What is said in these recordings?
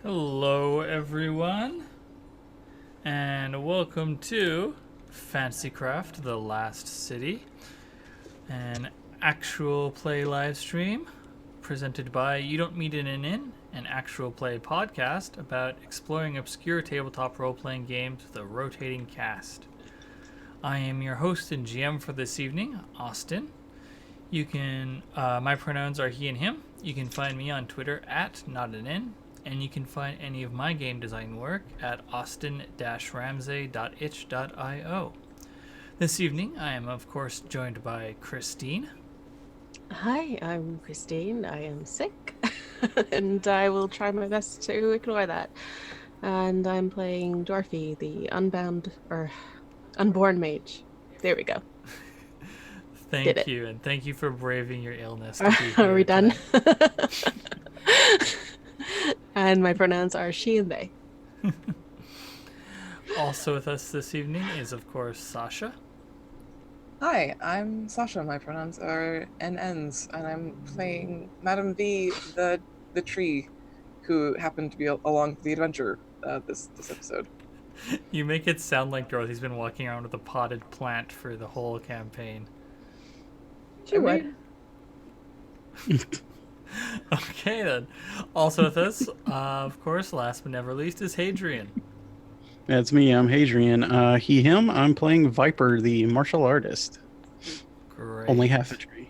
Hello, everyone, and welcome to Fantasycraft: The Last City, an actual play live stream presented by You Don't Meet in an actual play podcast about exploring obscure tabletop role playing games with a rotating cast. I am your host and GM for this evening, Austin. My pronouns are he and him. You can find me on Twitter at notanin, and you can find any of my game design work at austin-ramsey.itch.io. This evening, I am, of course, joined by Christine. Hi, I'm Christine. I am sick, and I will try my best to ignore that. And I'm playing Dorothy, the unborn mage. There we go. Did Thank it. you, and thank you for braving your illness to be Are we here done? tonight. And my pronouns are she and they. Also with us this evening is, of course, Sasha. Hi, I'm Sasha. My pronouns are NNs, and I'm playing Madame V, the tree, who happened to be along the adventure this episode. You make it sound like Dorothy's been walking around with a potted plant for the whole campaign. She would. Okay, then. Also with us, of course, last but never least, is Hadrian. That's me. I'm Hadrian. Him. I'm playing Viper, the martial artist. Great. Only half a tree.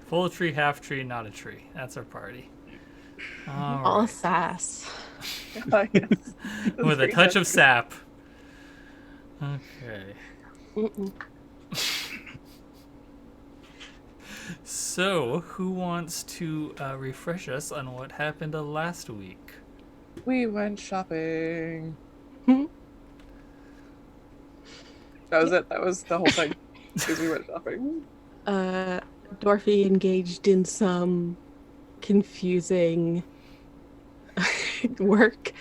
Full tree, half tree, not a tree. That's our party. All Right. sass. Yes. With a touch of sap. Okay. Mm-mm. So, who wants to refresh us on what happened last week? We went shopping. Hmm? That was it. That was the whole thing. Because we went shopping. Dorothy engaged in some confusing work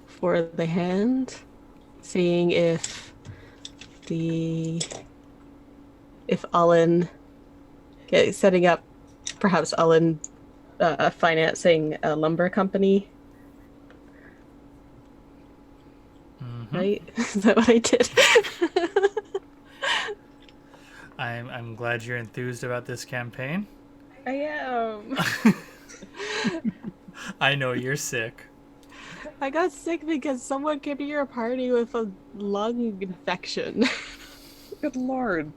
for the hand, seeing if Ullen, setting up perhaps Ullen financing a lumber company. Mm-hmm. Right? Is that what I did? I'm glad you're enthused about this campaign. I am. I know you're sick. I got sick because someone came to your party with a lung infection. Good lord.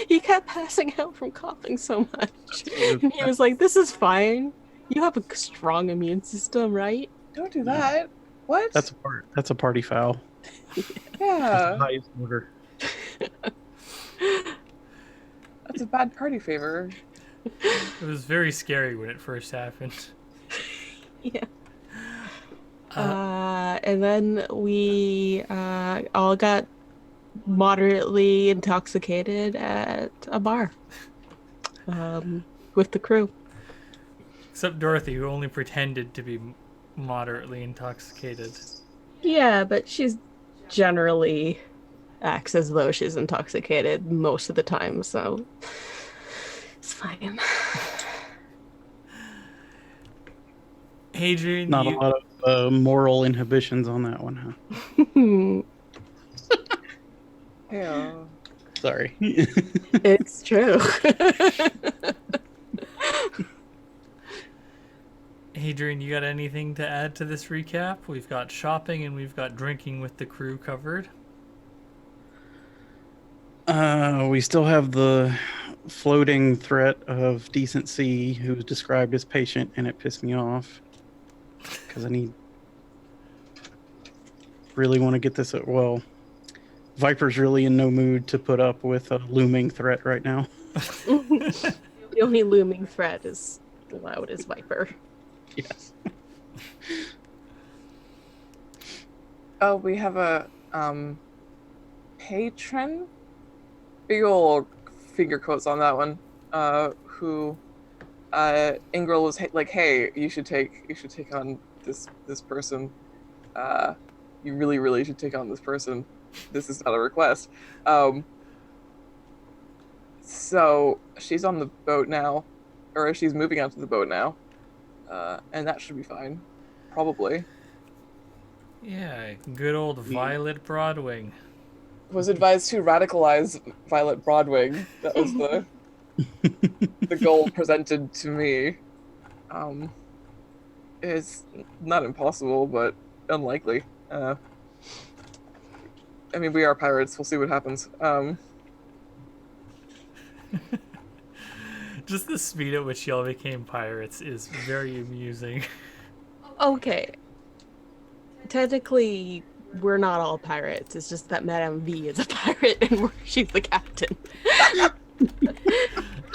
He kept passing out from coughing so much. And he was like, "This is fine. You have a strong immune system, right?" Don't do that. What? That's a party foul. That's the yeah. highest order. That's a bad party favor. It was very scary when it first happened. Yeah. And then we all got moderately intoxicated at a bar with the crew. Except Dorothy, who only pretended to be moderately intoxicated. Yeah, but she's generally acts as though she's intoxicated most of the time, so it's fine. Hadrian, Not a lot of moral inhibitions on that one, huh? Yeah. Sorry. It's true. Hadrian, you got anything to add to this recap? We've got shopping and we've got drinking with the crew covered. We still have the floating threat of decency who's described as patient, and it pissed me off. Because I really want to get this. Well, Viper's really in no mood to put up with a looming threat right now. The only looming threat is loud as Viper. Yes. Oh, we have a patron, big old finger quotes on that one, who Ingrel was like, hey, you should take on this person. You really should take on this person. This is not a request. So she's on the boat now, or she's moving onto the boat now, and that should be fine, probably. Yeah, good old Violet Broadwing. Was advised to radicalize Violet Broadwing. That was the goal presented to me. It's not impossible, but unlikely. I mean, we are pirates. We'll see what happens. Just the speed at which y'all became pirates is very amusing. Okay. Technically, we're not all pirates. It's just that Madame V is a pirate and she's the captain.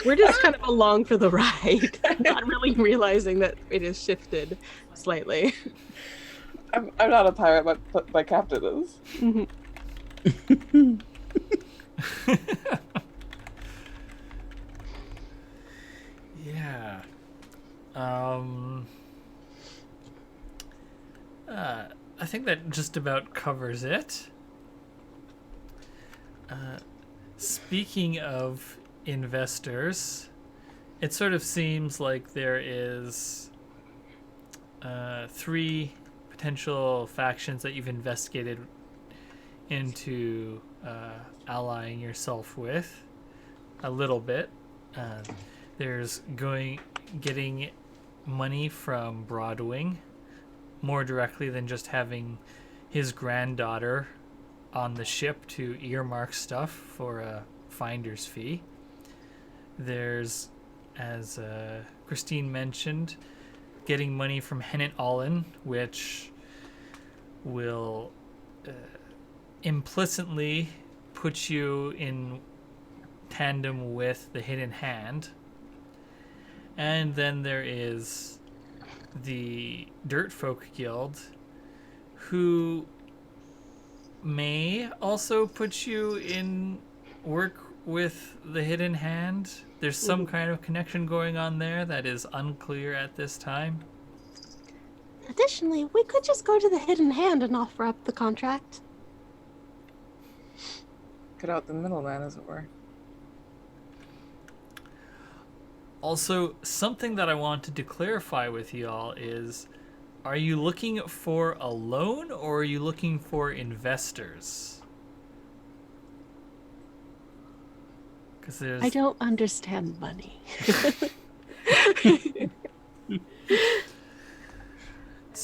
We're just kind of along for the ride, not really realizing that it has shifted slightly. I'm not a pirate, but my captain is. Yeah. I think that just about covers it. Speaking of investors, it sort of seems like there is 3 potential factions that you've investigated into allying yourself with a little bit. There's getting money from Broadwing more directly than just having his granddaughter on the ship to earmark stuff for a finder's fee. There's, as Christine mentioned, getting money from Hennet Allen, which will implicitly put you in tandem with the Hidden Hand. And then there is the Dirtfolk Guild, who may also put you in work with the Hidden Hand. There's some kind of connection going on there that is unclear at this time. Additionally, we could just go to the Hidden Hand and offer up the contract. Cut out the middleman, as it were. Also, something that I wanted to clarify with y'all is, are you looking for a loan or are you looking for investors? Because I don't understand money.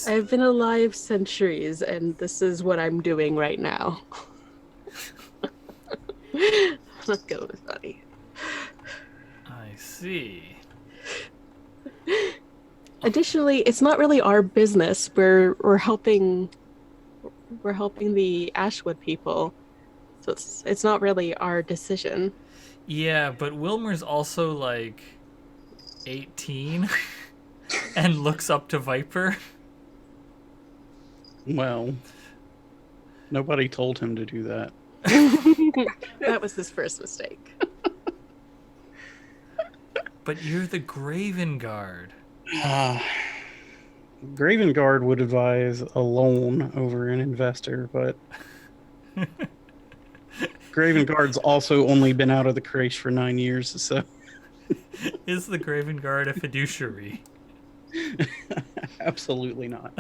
I've been alive centuries, and this is what I'm doing right now. Let's go with money. I see. Additionally, it's not really our business. We're helping the Ashwood people, so it's not really our decision. Yeah, but Wilmer's also like 18 and looks up to Viper. Well, nobody told him to do that. That was his first mistake. But you're the Graven Guard. Graven Guard would advise a loan over an investor, but Graven Guard's also only been out of the creche for 9 years, so... Is the Graven Guard a fiduciary? Absolutely not.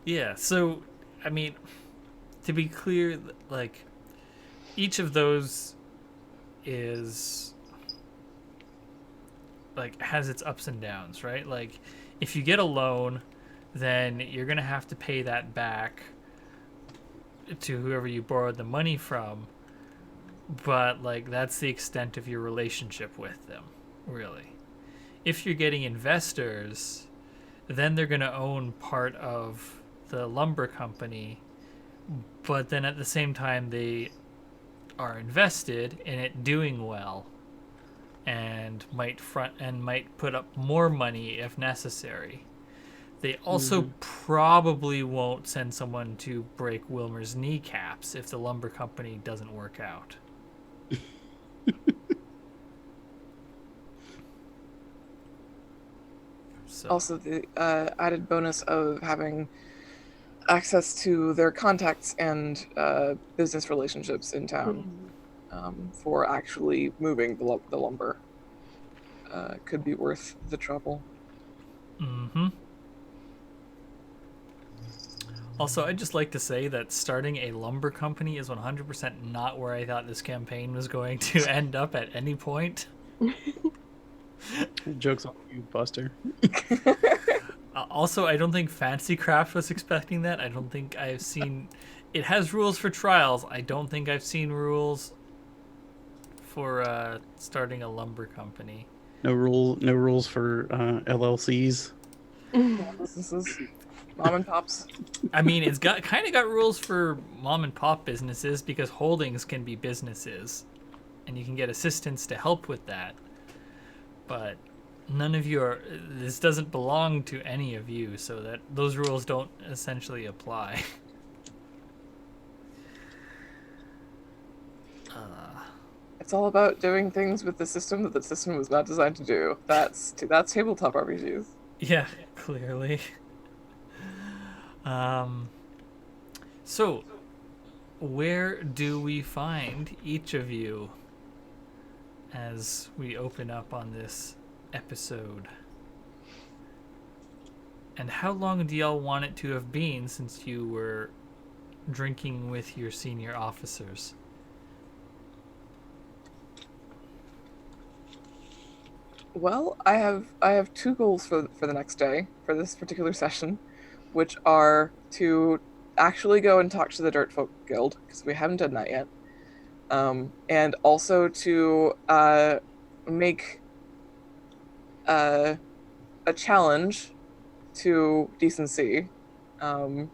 Yeah, so, I mean, to be clear, like, each of those is, like, has its ups and downs, right? Like, if you get a loan, then you're going to have to pay that back to whoever you borrowed the money from. But, like, that's the extent of your relationship with them, really. If you're getting investors, then they're going to own part of the lumber company, but then at the same time they are invested in it doing well and might put up more money if necessary. They also probably won't send someone to break Wilmer's kneecaps if the lumber company doesn't work out. So. Also, the added bonus of having access to their contacts and business relationships in town. for actually moving the lumber. Could be worth the trouble. Mm-hmm. Also, I'd just like to say that starting a lumber company is 100% not where I thought this campaign was going to end up at any point. Joke's on you, Buster. Also, I don't think Fancy Craft was expecting that. I don't think I've seen... It has rules for trials. I don't think I've seen rules for starting a lumber company. No rules for LLCs. Businesses, mom and pops. I mean, it's got rules for mom and pop businesses because holdings can be businesses, and you can get assistance to help with that. But none of you are. This doesn't belong to any of you, so that those rules don't essentially apply. It's all about doing things with the system that the system was not designed to do. That's tabletop RPGs. Yeah, clearly. So, where do we find each of you as we open up on this episode? And how long do y'all want it to have been since you were drinking with your senior officers? Well, I have two goals for the next day for this particular session, which are to actually go and talk to the Dirtfolk Guild because we haven't done that yet, and also to make a challenge to decency, a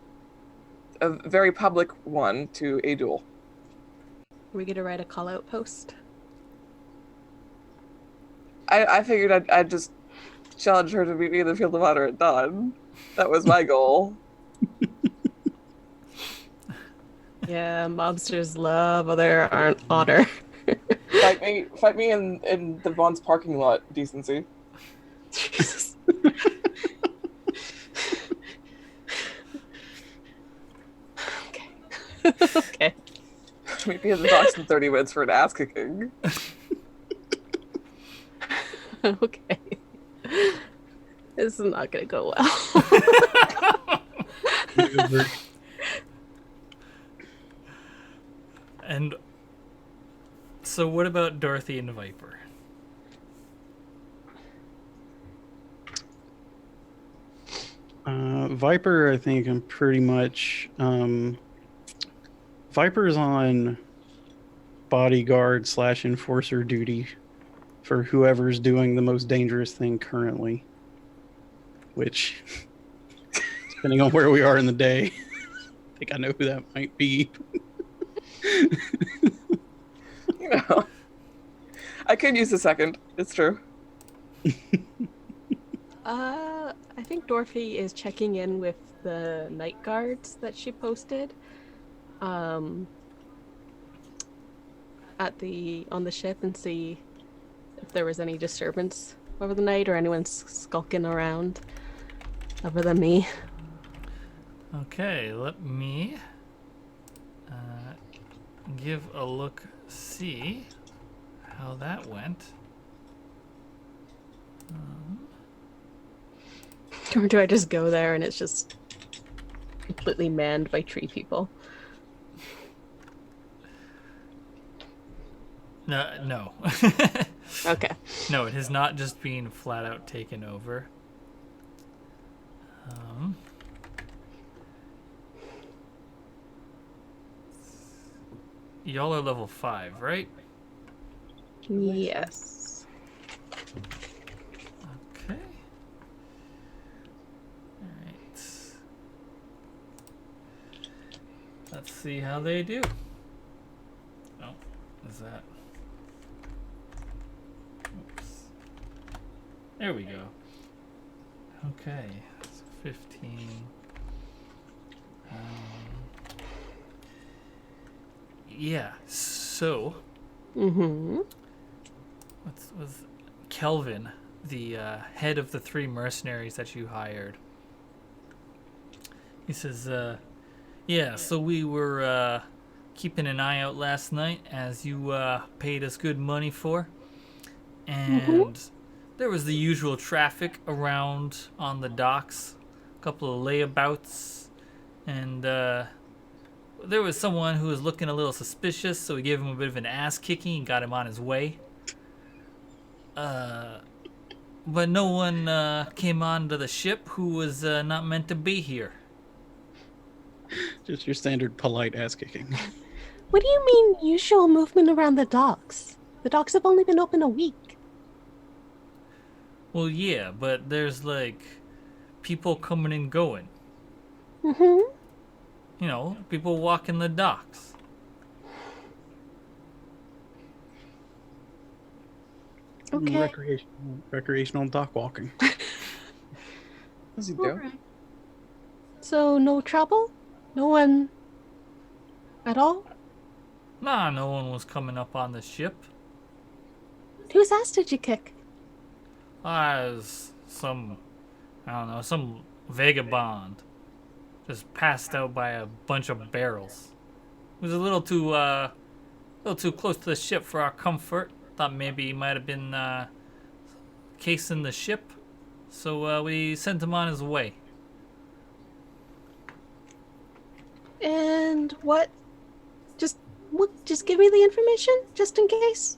very public one to a duel. Are we gonna write a call out post? I figured I'd just challenge her to meet me in the field of honor at dawn. That was my goal. Yeah, mobsters love their honor. Fight me in the Vaughn's parking lot, decency. Jesus. Okay. Okay. Meet me in the docks in 30 minutes for an ass kicking. Okay. This is not gonna go well. And so what about Dorothy and Viper? Viper, I think I'm pretty much... Viper's on bodyguard / enforcer duty for whoever's doing the most dangerous thing currently. Which, depending on where we are in the day, I think I know who that might be. You know, I could use a second. It's true. I think Dorothy is checking in with the night guards that she posted on the ship and see if there was any disturbance over the night or anyone skulking around other than me. Okay, let me give a look, see how that went. Or do I just go there and it's just completely manned by tree people? No. Okay. No, it has not just been flat out taken over. Y'all are level 5, right? Yes. Okay. Alright. Let's see how they do. Oh, is that... Oops. There we go. Okay, so 15. Yeah, so... What's with Kelvin, the head of the 3 mercenaries that you hired? He says, yeah, so we were keeping an eye out last night, as you paid us good money for. And there was the usual traffic around on the docks, a couple of layabouts, and there was someone who was looking a little suspicious, so we gave him a bit of an ass kicking and got him on his way. But no one came onto the ship who was not meant to be here. Just your standard polite ass kicking. What do you mean usual movement around the docks? The docks have only been open a week. Well, yeah, but there's like people coming and going. Mm-hmm. You know, people walking the docks. Okay. Recreational dock walking. What's he All do? right. So no trouble? No one at all? Nah, no one was coming up on the ship. Whose ass did you kick? It was some vagabond. Just passed out by a bunch of barrels. It was a little too close to the ship for our comfort. Thought maybe he might have been casing the ship. So we sent him on his way. And what? Just give me the information, just in case.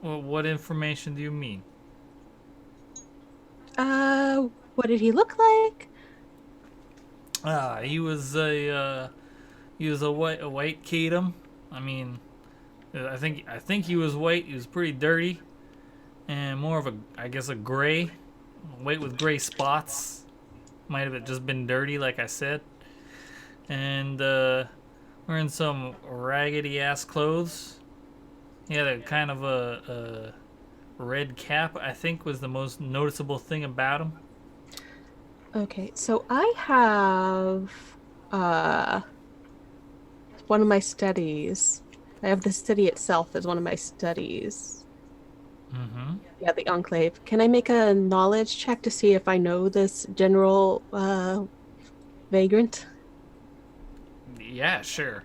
Well, what information do you mean? What did he look like? He was a white Kadam. I mean, I think he was white. He was pretty dirty, and more of a gray, white with gray spots. Might have just been dirty, like I said. And wearing some raggedy ass clothes. He had a kind of a red cap, I think, was the most noticeable thing about him. Okay, so I have one of my studies. I have the city itself as one of my studies. Mm-hmm. Yeah, the Enclave. Can I make a knowledge check to see if I know this general vagrant? Yeah, sure.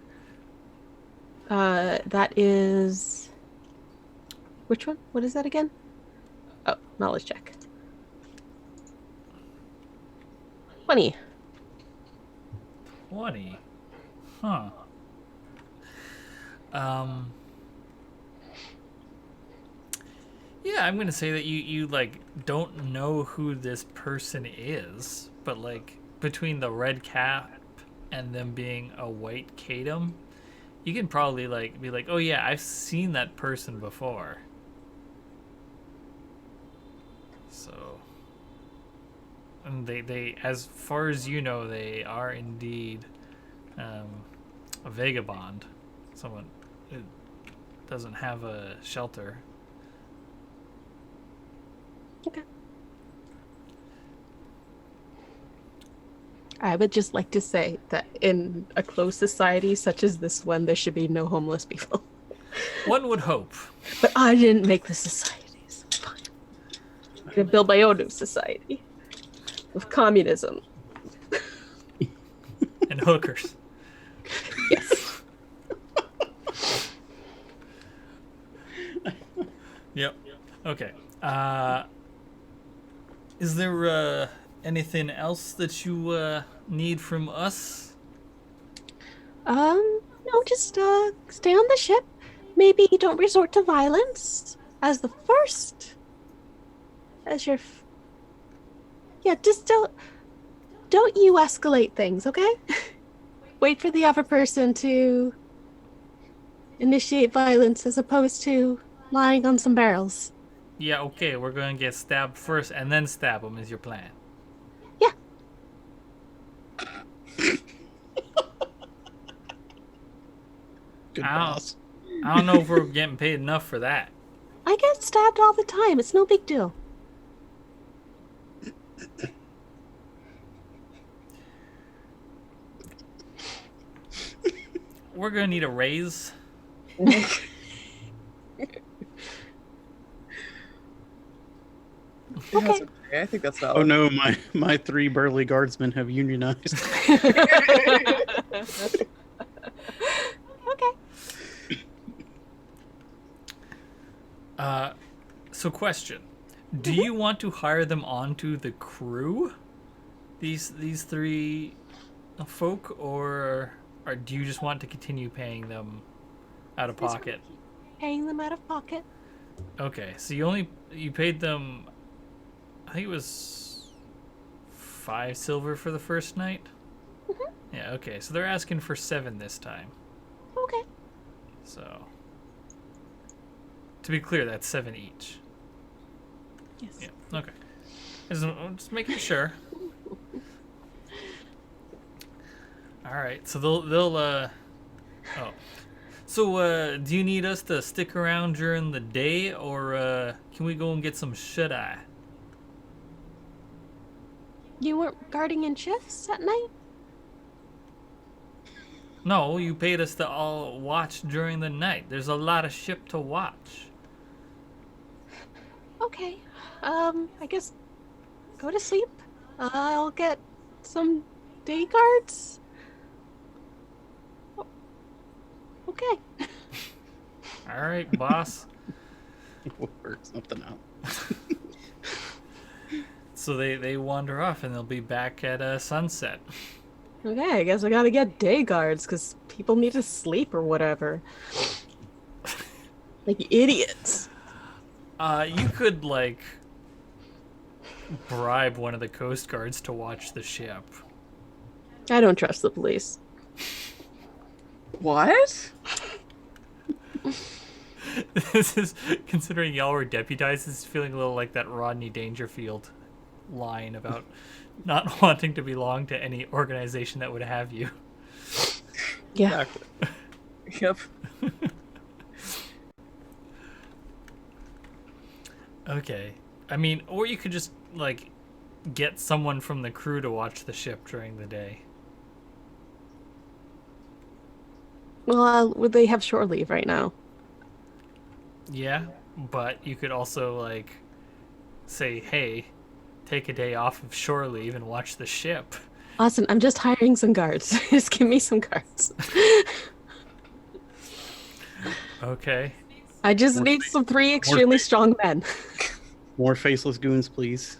That is... Which one? What is that again? Oh, knowledge check. 20. 20. Huh. Yeah, I'm gonna say that you like don't know who this person is, but like between the red cap and them being a white Kadam, you can probably like be like, oh yeah, I've seen that person before. So, and they as far as you know, they are indeed a vagabond, someone who doesn't have a shelter. Okay. I would just like to say that in a closed society such as this one, there should be no homeless people. One would hope. But I didn't make the society, so fine. I'm gonna build my own new society with communism. And hookers. Yes. Yep. Okay. Is there anything else that you need from us? No, just stay on the ship. Maybe don't resort to violence as the first. As your yeah, just don't you escalate things, okay? Wait for the other person to initiate violence as opposed to lying on some barrels. Yeah, okay, we're gonna get stabbed first and then stab them is your plan. Yeah. Good boss. I don't know if we're getting paid enough for that. I get stabbed all the time. It's no big deal. We're gonna need a raise. Okay. I think that's valid. Oh no, my 3 burly guardsmen have unionized. So question. Do you want to hire them onto the crew? These three folk, or do you just want to continue paying them out of pocket? Paying them out of pocket. Okay, so you paid them, I think it was 5 silver for the first night? Yeah, okay, so they're asking for 7 this time. Okay. So, to be clear, that's 7 each. Yes. Yeah, okay. I'm just making sure. Alright, so they'll oh. So, do you need us to stick around during the day, or can we go and get some shut-eye? You weren't guarding in shifts at night? No, you paid us to all watch during the night. There's a lot of ship to watch. Okay. I guess go to sleep. I'll get some day guards. Okay. Alright, boss. We'll work something out. So they wander off and they'll be back at sunset. Okay, I guess I gotta get day guards because people need to sleep or whatever. Like idiots. You could, like, bribe one of the coast guards to watch the ship. I don't trust the police. What? This is, considering y'all were deputized, this is feeling a little like that Rodney Dangerfield line about not wanting to belong to any organization that would have you. Yeah. Exactly. Yep. Okay. I mean, or you could just, like, get someone from the crew to watch the ship during the day. Well, would they have shore leave right now? Yeah, but you could also, like, say, hey, take a day off of shore leave and watch the ship. Austin, I'm just hiring some guards. Just give me some guards. Okay. I just need some 3 extremely strong men. More faceless goons, please.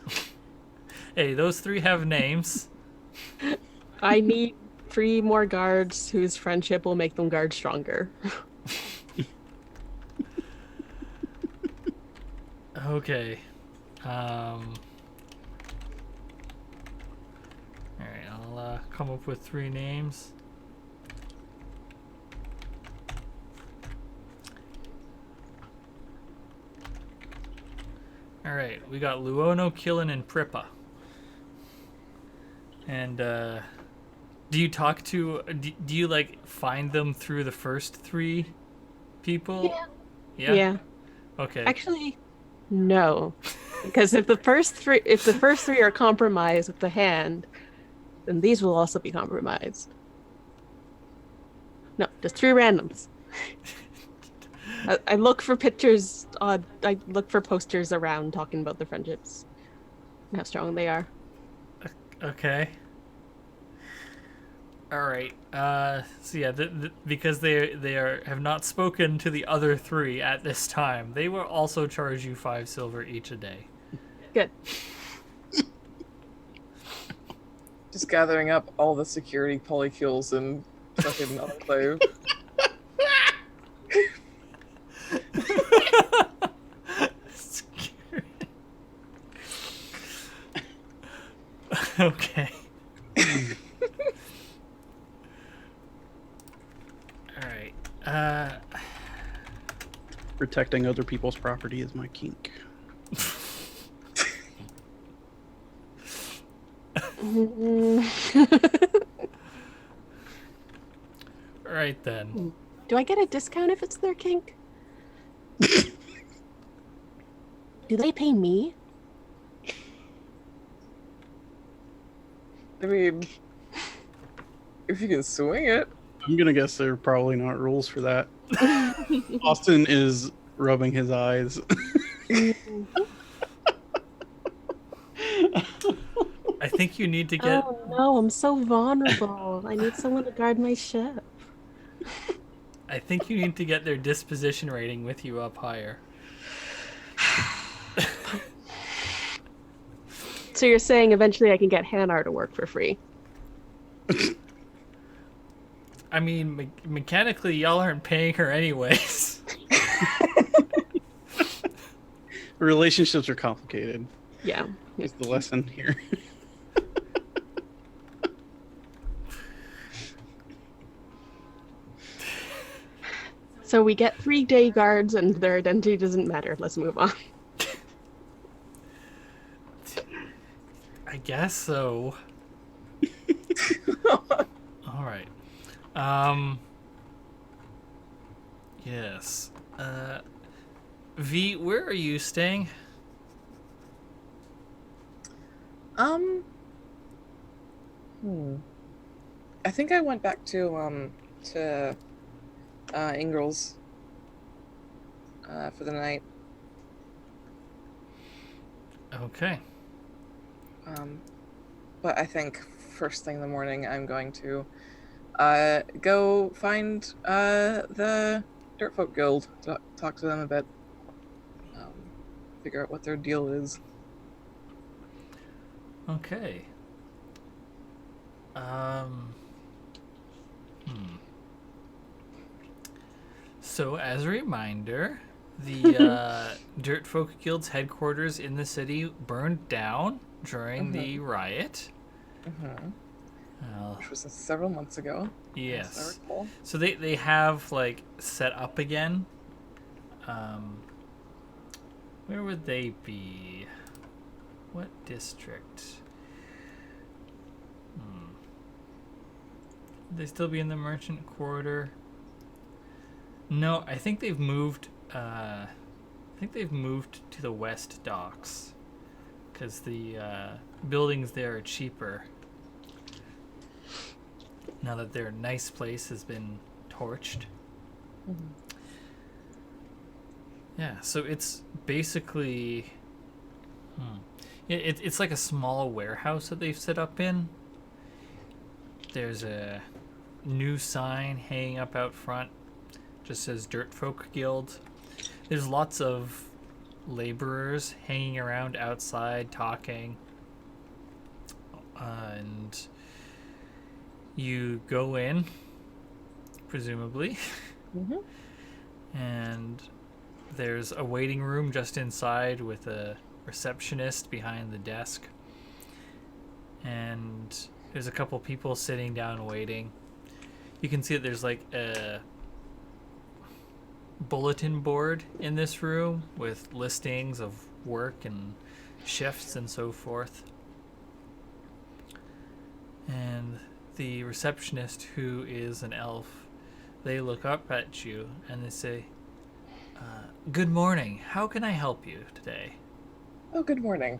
Hey, those 3 have names. I need 3 more guards whose friendship will make them guard stronger. Okay. Alright, I'll come up with 3 names. Alright, we got Luono, Killen, and Prippa. And, do you talk to, do you, like, find them through the first 3 people? Yeah? Okay. Actually, no. Because if the first 3 are compromised with the hand, then these will also be compromised. No, just 3 randoms. I look for pictures I look for posters around talking about their friendships and how strong they are. Okay. All right. So yeah, because they have not spoken to the other 3 at this time, they will also charge you 5 silver each a day. Good. Just gathering up all the security polycules and fucking enclave. Okay. All right. Protecting other people's property is my kink. All right then. Do I get a discount if it's their kink? Do they pay me? I mean, if you can swing it. I'm gonna guess there are probably not rules for that. Austin is rubbing his eyes. I think you need to get. Oh no, I'm so vulnerable. I need someone to guard my ship. I think you need to get their disposition rating with you up higher. So you're saying eventually I can get Hanar to work for free? I mean, mechanically, y'all aren't paying her anyways. Relationships are complicated. Yeah. Is the lesson here. So we get 3 day guards and their identity doesn't matter. Let's move on. I guess so. All right. Yes. V, where are you staying? I think I went back to Ingral's for the night. Okay. But I think first thing in the morning I'm going to go find the Dirtfolk Guild, talk to them a bit, figure out what their deal is. Okay. So, as a reminder, the Dirtfolk Guild's headquarters in the city burned down during the riot. Which was several months ago. Yes. As I recall. So they have like set up again. Where would they be? What district? Would they still be in the merchant quarter? No, I think they've moved. I think they've moved to the west docks because the buildings there are cheaper now that their nice place has been torched. Yeah, so it's basically it's like a small warehouse that they've set up in. There's a new sign hanging up out front, just says Dirtfolk Guild. There's lots of laborers hanging around outside talking, and you go in, presumably, and there's a waiting room just inside with a receptionist behind the desk, and there's a couple people sitting down waiting. You can see that there's like a bulletin board in this room with listings of work and shifts and so forth. And the receptionist, who is an elf, they look up at you and they say, "Good morning. How can I help you today?" Oh, good morning.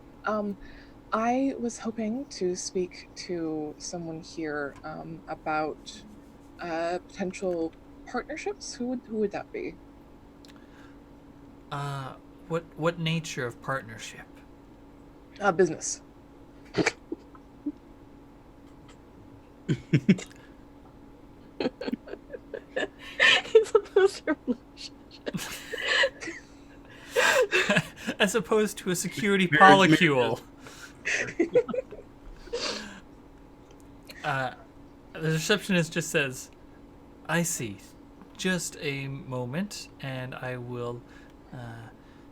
I was hoping to speak to someone here about potential partnerships. Who would that be? What nature of partnership? Business. It's supposed to As opposed to a security polycule. The receptionist just says, "I see. Just a moment, and I will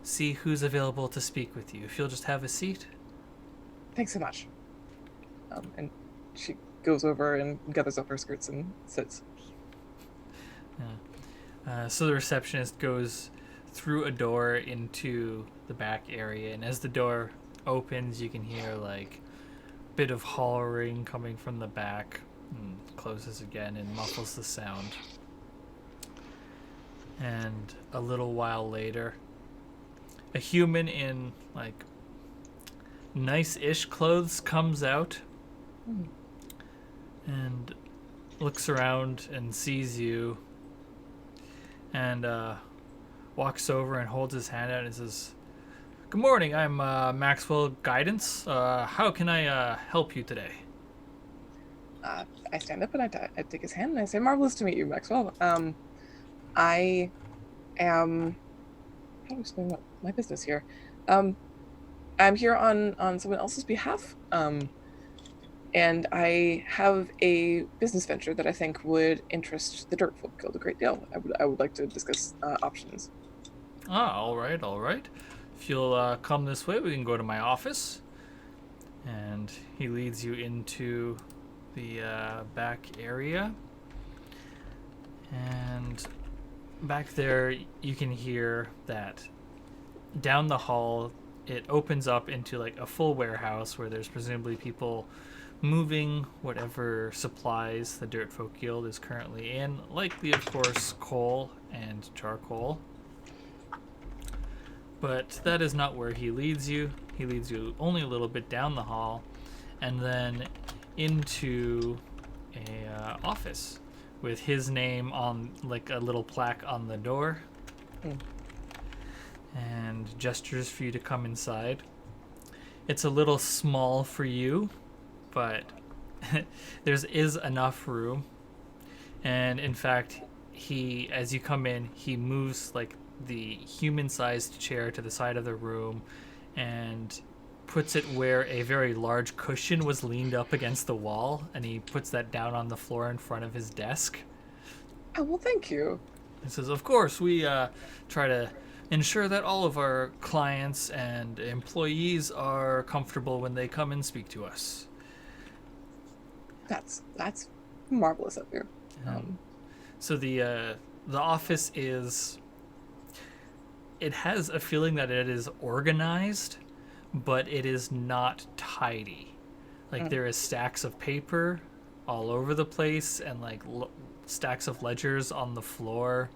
see who's available to speak with you. If you'll just have a seat." Thanks so much. And she goes over and gathers up her skirts and sits. So the receptionist goes through a door into the back area, and as the door opens, you can hear like a bit of hollering coming from the back, and closes again and muffles the sound. And a little while later, a human in like nice-ish clothes comes out and looks around and sees you and walks over and holds his hand out and says, "Good morning, I'm Maxwell Guidance. How can I help you today?" I stand up and I take his hand and I say, "Marvelous to meet you, Maxwell. I am..." How do I explain my business here? I'm here on someone else's behalf. And I have a business venture that I think would interest the Dirt Folk Guild a great deal. I would like to discuss options. Ah, all right, all right. If you'll come this way, we can go to my office. And he leads you into the back area. And back there, you can hear that down the hall, it opens up into like a full warehouse where there's presumably people moving whatever supplies the Dirt Folk Guild is currently in, likely, of course, coal and charcoal. But that is not where he leads you. He leads you only a little bit down the hall and then into a office with his name on like a little plaque on the door. And gestures for you to come inside. It's a little small for you, but there's enough room. And in fact, as you come in, he moves like the human-sized chair to the side of the room and puts it where a very large cushion was leaned up against the wall, and he puts that down on the floor in front of his desk. Oh, well, thank you. He says, of course, we try to ensure that all of our clients and employees are comfortable when they come and speak to us. That's marvelous of you. So the office it has a feeling that it is organized, but it is not tidy. Like there is stacks of paper all over the place and like stacks of ledgers on the floor.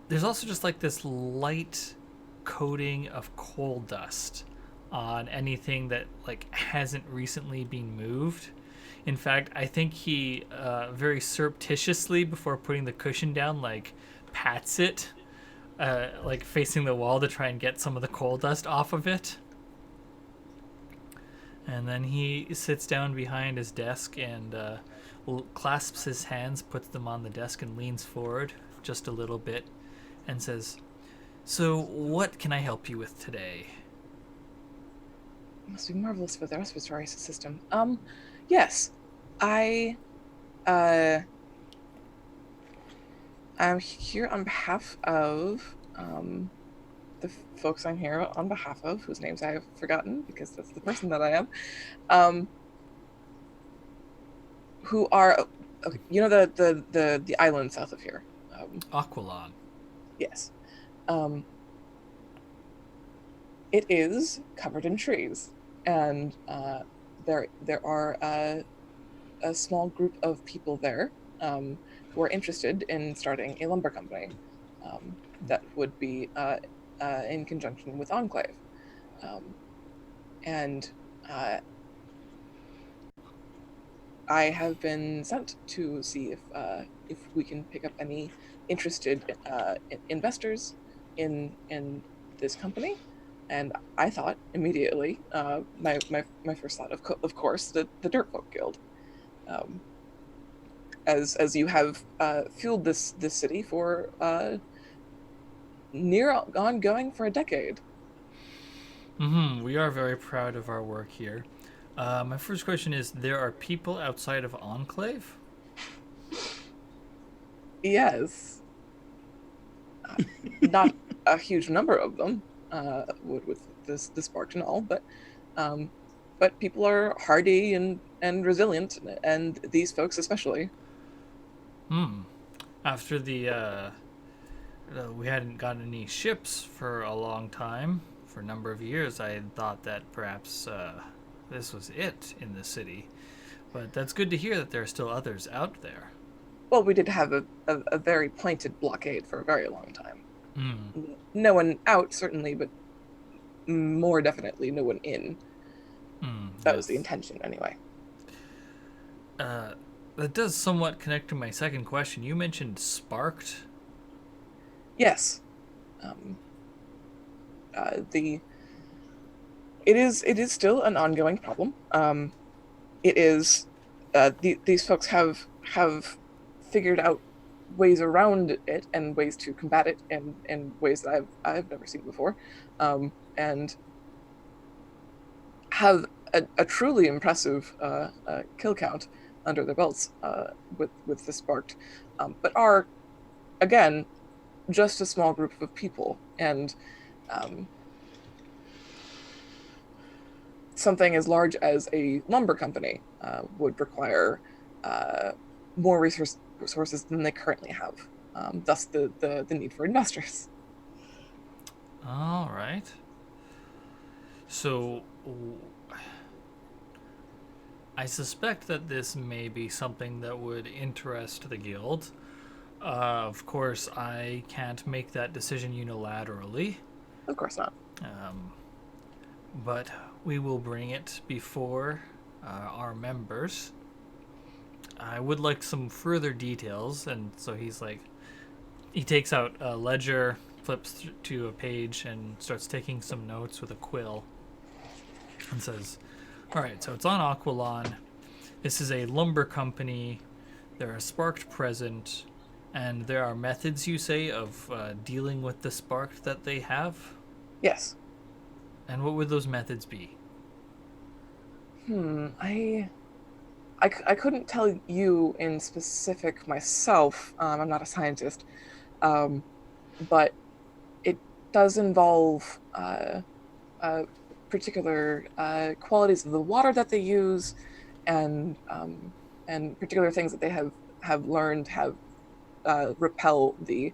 There's also just like this light coating of coal dust on anything that like hasn't recently been moved. In fact, I think he very surreptitiously, before putting the cushion down, like pats it, like facing the wall to try and get some of the coal dust off of it. And then he sits down behind his desk and clasps his hands, puts them on the desk, and leans forward just a little bit and says, "So, what can I help you with today?" It must be marvelous for the respiratory system. Yes, I'm here on behalf of the folks I'm here on behalf of, whose names I have forgotten because that's the person that I am. Who are, the island south of here. Aquilon. Yes. It is covered in trees, and there are a small group of people there who are interested in starting a lumber company that would be in conjunction with Enclave. And I have been sent to see if we can pick up any interested investors in this company. And I thought immediately, my first thought, of course, the Dirt Folk Guild, as you have fueled this city for near ongoing for a decade. We are very proud of our work here. My first question is: there are people outside of Enclave? Yes, not a huge number of them. With the spark and all, but people are hardy and resilient, and these folks especially. After we hadn't gotten any ships for a long time, for a number of years, I had thought that perhaps this was it in the city. But that's good to hear that there are still others out there. Well, we did have a very pointed blockade for a very long time. No one out, certainly, but more definitely no one in. That was the intention, anyway. That does somewhat connect to my second question. You mentioned sparked. Yes. It is still an ongoing problem. It is these folks have figured out ways around it and ways to combat it in ways that I've never seen before, and have a truly impressive kill count under their belts with the Sparked, but are, again, just a small group of people. And something as large as a lumber company would require more resources than they currently have. Thus, the need for investors. All right. So, I suspect that this may be something that would interest the guild. Of course, I can't make that decision unilaterally, Of course not. but we will bring it before our members. I would like some further details, and so he takes out a ledger, flips to a page, and starts taking some notes with a quill, and says, all right, so it's on Aquilon. This is a lumber company. There are Sparked present, and there are methods, you say, of dealing with the Sparked that they have? Yes. And what would those methods be? I couldn't tell you in specific myself. I'm not a scientist. But it does involve particular qualities of the water that they use, and particular things that they have learned have repel the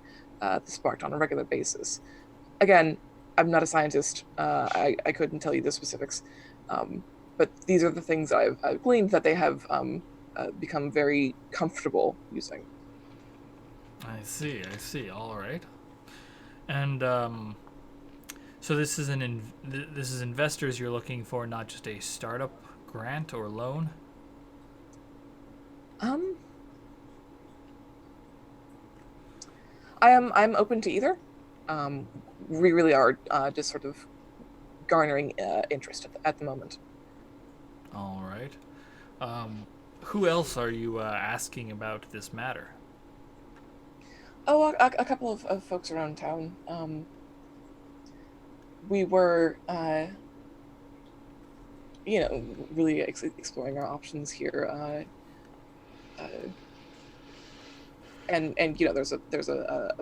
Sparked on a regular basis. Again, I'm not a scientist. I couldn't tell you the specifics, but these are the things I've gleaned that they have become very comfortable using. I see. All right. And so this is this is investors you're looking for, not just a startup grant or loan. I'm open to either. We really are just sort of garnering interest at the moment. All right. Who else are you asking about this matter? Oh, a couple of folks around town. We were, really exploring our options here. And there's a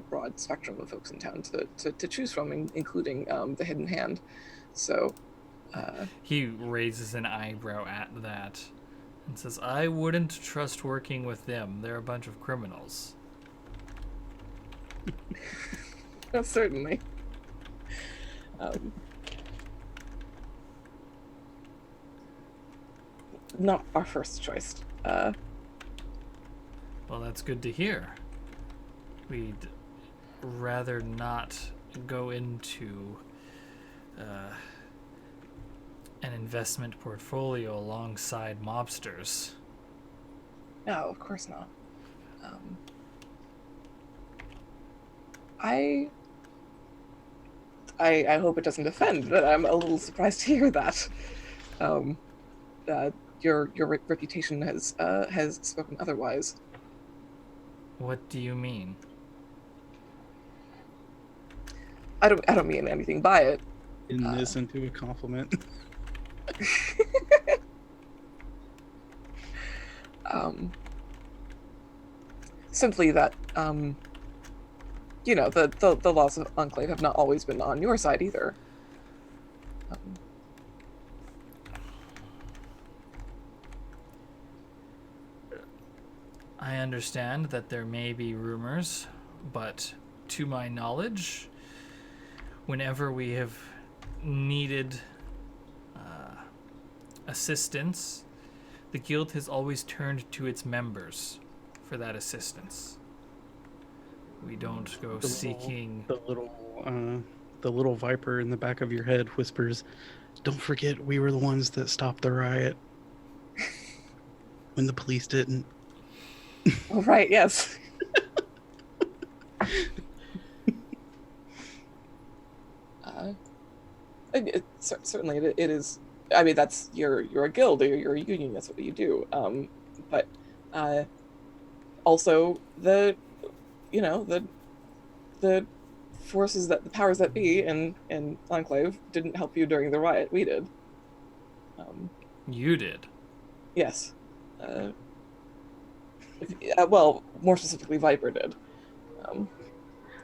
broad spectrum of folks in town to choose from, including the Hidden Hand. So He raises an eyebrow at that and says, I wouldn't trust working with them. They're a bunch of criminals. certainly. Not our first choice. Well, that's good to hear. We'd rather not go into an investment portfolio alongside mobsters. No, of course not. I hope it doesn't offend, but I'm a little surprised to hear that. Your reputation has spoken otherwise. What do you mean? I don't mean anything by it. Isn't this into a compliment? Simply that the laws of Enclave have not always been on your side either. I understand that there may be rumors, but to my knowledge, whenever we have needed assistance, the guild has always turned to its members for that assistance. We don't go seeking... The little viper in the back of your head whispers, don't forget we were the ones that stopped the riot. When the police didn't. Oh, right, yes. Certainly it is. I mean, that's you're a guild, you're a union, that's what you do. But also the forces, that the powers that be in Enclave didn't help you during the riot. We did. You did. Yes. Well, more specifically, Viper did.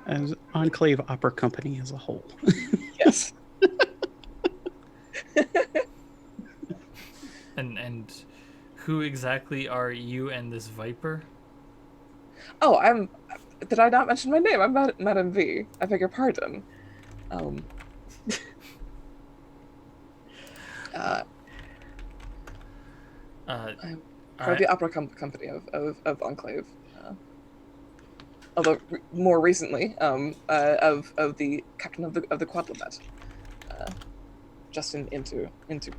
As Enclave Opera Company as a whole. Yes. And who exactly are you and this Viper? Oh, Did I not mention my name? I'm Madam V. I beg your pardon. Um. I'm part of the opera company of Enclave. Although more recently, of the captain of the Quadlibet, just into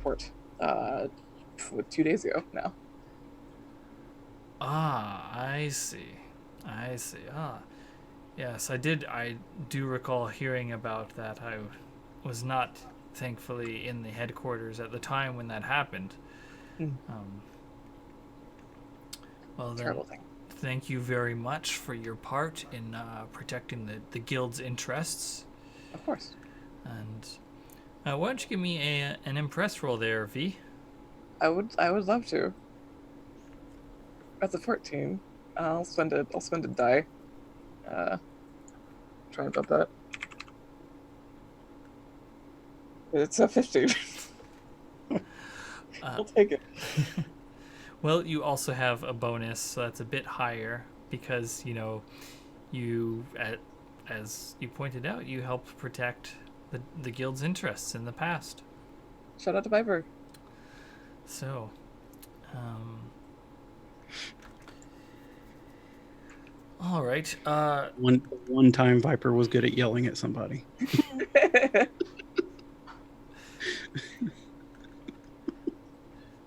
port, 2 days ago now. Ah, I see. I see. Ah, yes, I do recall hearing about that. I was not, thankfully, in the headquarters at the time when that happened. Mm. Well then, Terrible thing. thank you very much for your part in protecting the guild's interests. Of course. And why don't you give me an impress roll there, V? I would love to. That's a 14. I'll spend a die. Try about that. It's a 15. I'll take it. Well, you also have a bonus, so that's a bit higher because, you, as you pointed out, you helped protect the guild's interests in the past. Shout out to Viper. So, all right. One time Viper was good at yelling at somebody.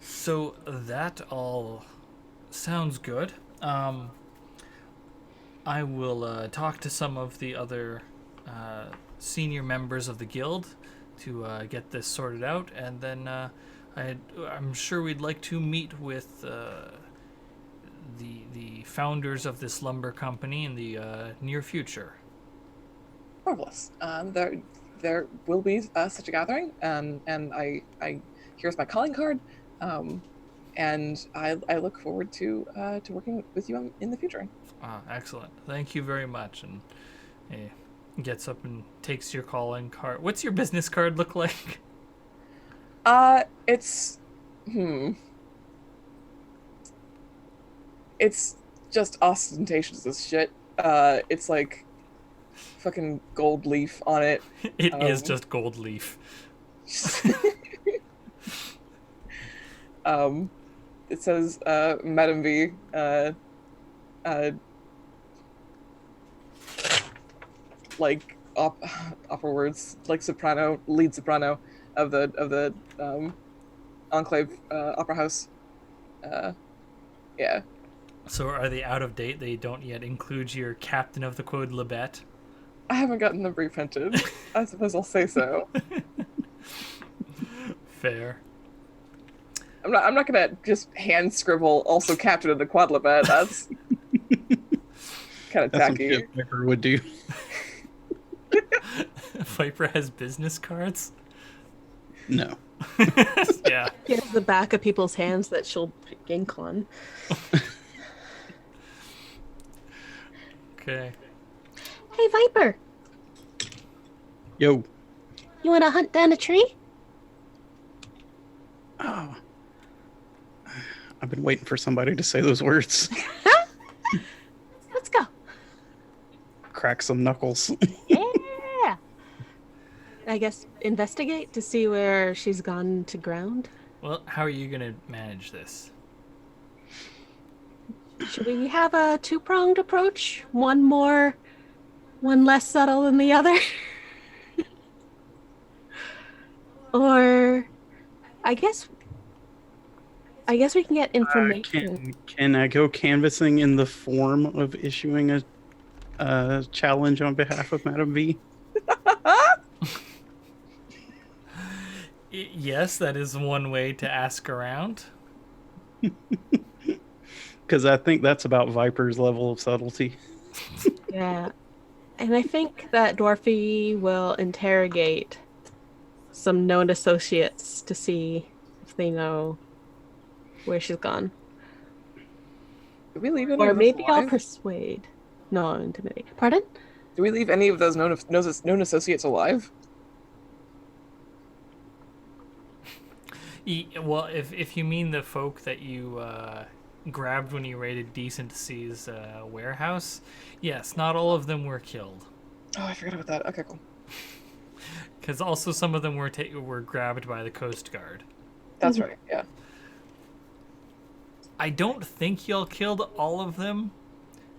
So that all sounds good. I will talk to some of the other senior members of the guild to get this sorted out, and then I'm sure we'd like to meet with the founders of this lumber company in the near future. Marvelous. There will be such a gathering, and here's my calling card, and I look forward to working with you in the future. Excellent. Thank you very much. And he gets up and takes your calling card. What's your business card look like? It's it's just ostentatious as shit. It's like fucking gold leaf on it. It is just gold leaf. It says Madam V, like opera words, like soprano, lead soprano of the Enclave Opera House. Yeah. So are they out of date? They don't yet include your captain of the Quadlibet? I haven't gotten them reprinted. I suppose I'll say so. Fair. I'm not gonna just hand scribble also captain of the Quadlibet. That's kind of That's some tacky. shit Viper would do. Viper has business cards? No. Yeah. He has the back of people's hands that she'll ink on. Okay. Hey, Viper, Yo. you want to hunt down a tree? Oh. I've been waiting for somebody to say those words. Let's go. Crack some knuckles. Yeah. I guess investigate to see where she's gone to ground. Well, how are you going to manage this? Should we have a two-pronged approach? One less subtle than the other? Or I guess we can get information. Can I go canvassing in the form of issuing a challenge on behalf of Madam V? Yes, that is one way to ask around. Because I think that's about Viper's level of subtlety. Yeah. And I think that Dorothy will interrogate some known associates to see if they know where she's gone. Did we leave any Or of those maybe I'll alive? persuade. No, intimidate. Pardon? Do we leave any of those known associates alive? Well, if you mean the folk that you grabbed when you raided Decency's warehouse, yes, not all of them were killed. Oh, I forgot about that. Okay, cool. Because also some of them were grabbed by the Coast Guard. That's right. Yeah. I don't think y'all killed all of them,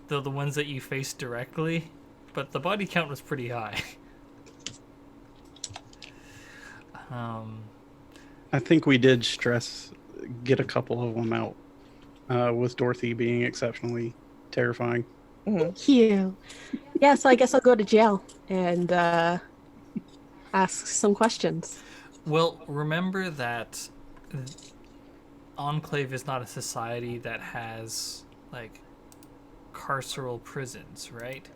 though the ones that you faced directly, but the body count was pretty high. I think we did get a couple of them out, with Dorothy being exceptionally terrifying. Thank you. Yeah, so I guess I'll go to jail and ask some questions. Well, remember that Enclave is not a society that has, like, carceral prisons, right?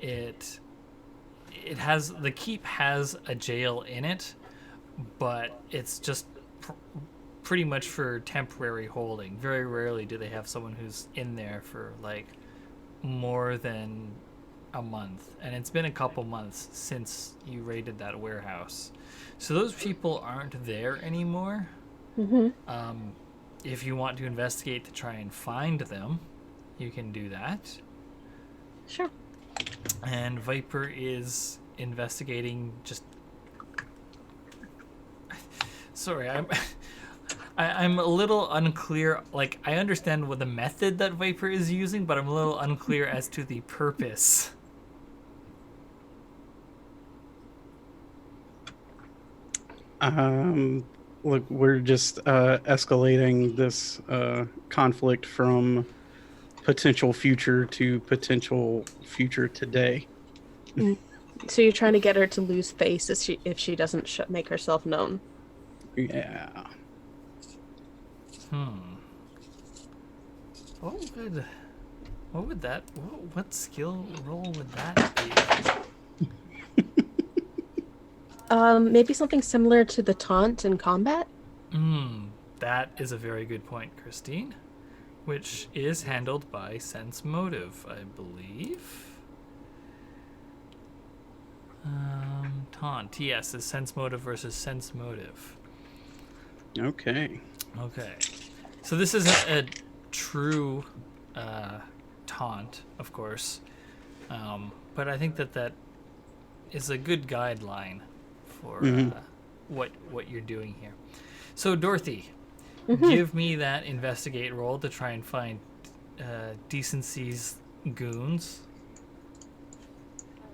It has, the keep has a jail in it, but it's just pretty much for temporary holding. Very rarely do they have someone who's in there for, like, more than a month, and it's been a couple months since you raided that warehouse, so those people aren't there anymore. If you want to investigate to try and find them, you can do that. Sure. And Viper is investigating. Just sorry, I'm a little unclear. Like, I understand what the method that Viper is using, but I'm a little unclear as to the purpose. Look, we're just escalating this conflict from potential future to potential future today. So you're trying to get her to lose face if she doesn't make herself known. Yeah. What skill roll would that be? Maybe something similar to the taunt in combat? That is a very good point, Christine. Which is handled by Sense Motive, I believe. Taunt, yes, is Sense Motive versus Sense Motive. Okay. So this isn't a true taunt, of course. But I think that is a good guideline for what you're doing here. So Dorothy, give me that investigate roll to try and find Decency's goons.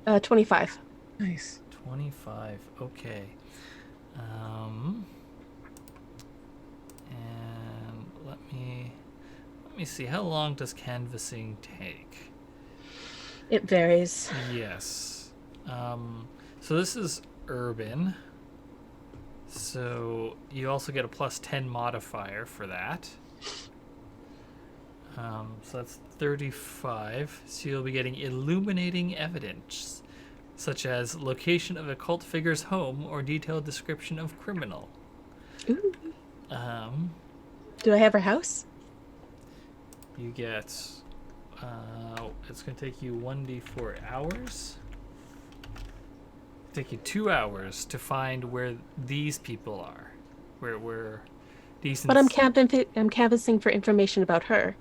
25. Nice. 25. Okay. And let me see. How long does canvassing take? It varies. Yes. So this is urban. So you also get a +10 modifier for that. So that's 35. So you'll be getting illuminating evidence, such as location of occult figure's home or detailed description of criminal. Ooh. Do I have her house? You get, it's going to take you 1d4 hours. Take you 2 hours to find where these people are. Where decent. But I'm canvassing for information about her.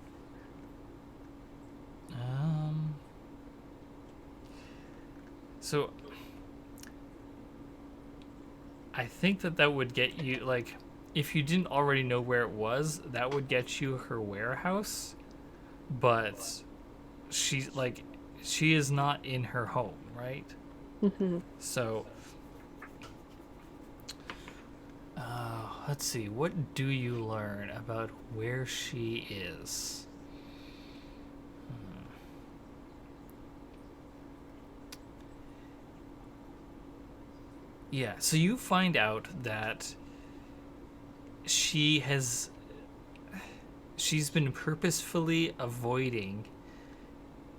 So I think that would get you, like, if you didn't already know where it was, that would get you her warehouse. But she is not in her home, right? So let's see, what do you learn about where she is? Yeah, so you find out that she's been purposefully avoiding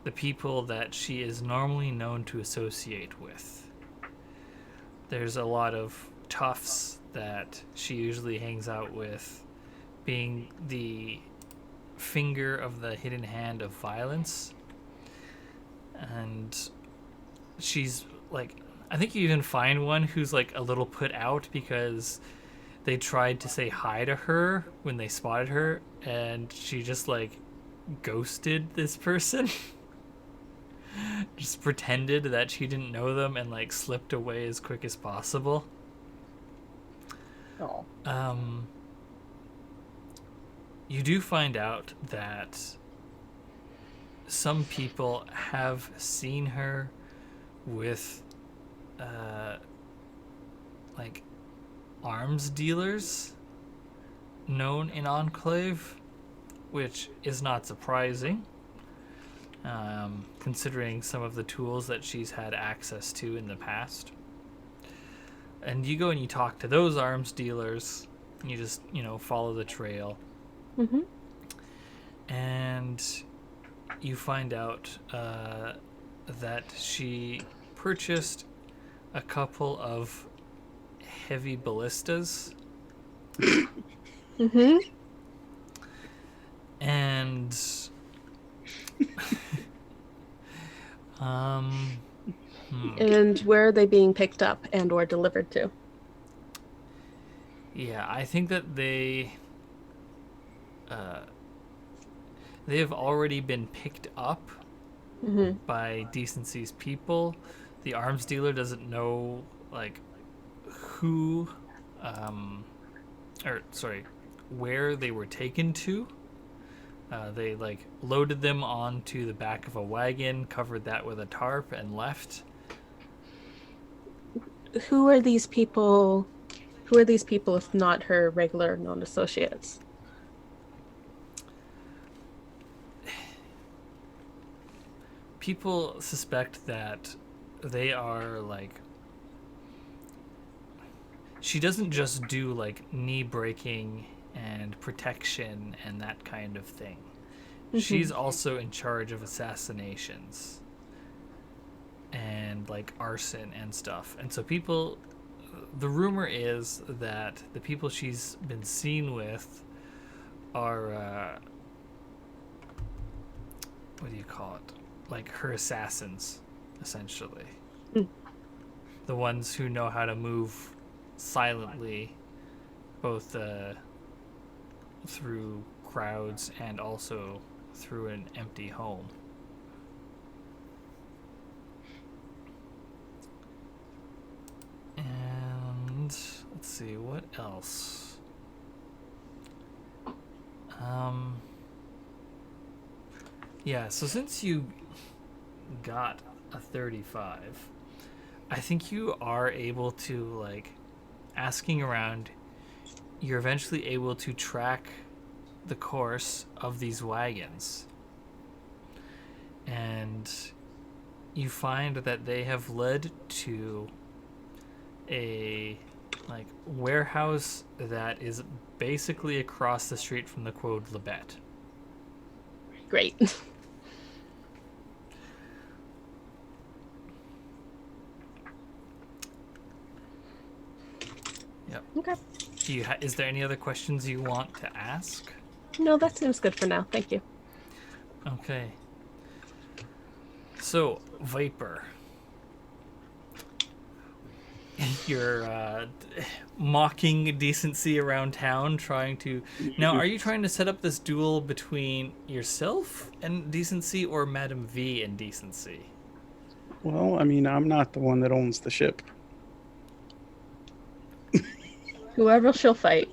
the people that she is normally known to associate with. There's a lot of toughs that she usually hangs out with, being the finger of the hidden hand of violence. And she's like, I think you even find one who's like a little put out because they tried to say hi to her when they spotted her, and she just like ghosted this person. Just pretended that she didn't know them and like slipped away as quick as possible. Oh. You do find out that some people have seen her with like arms dealers known in Enclave, which is not surprising, considering some of the tools that she's had access to in the past. And you go and you talk to those arms dealers, and you just, follow the trail. Mm-hmm. And you find out that she purchased a couple of heavy ballistas. Mm-hmm. And And where are they being picked up and or delivered to? yeah, I think that they have already been picked up Mm-hmm. by Decency's people. The arms dealer doesn't know like who where they were taken to. They like loaded them onto the back of a wagon, covered that with a tarp, and left. Who are these people? Who are these people if not her regular known associates? People suspect that they are like, she doesn't just do like knee breaking and protection and that kind of thing. Mm-hmm. She's also in charge of assassinations and like arson and stuff. And so the rumor is that the people she's been seen with are what do you call it? Like her assassins, essentially. Mm. The ones who know how to move silently, both through crowds and also through an empty home. And let's see, what else? Yeah, so since you got a 35, I think you are able to, like, asking around, you're eventually able to track the course of these wagons. And you find that they have led to a like warehouse that is basically across the street from the Quode Labette. Great. Yep. Okay. Is there any other questions you want to ask? No, that seems good for now. Thank you. Okay. So, Viper. You're mocking decency around town, trying to... Now, are you trying to set up this duel between yourself and decency or Madam V and decency? Well, I mean, I'm not the one that owns the ship. Whoever she'll fight.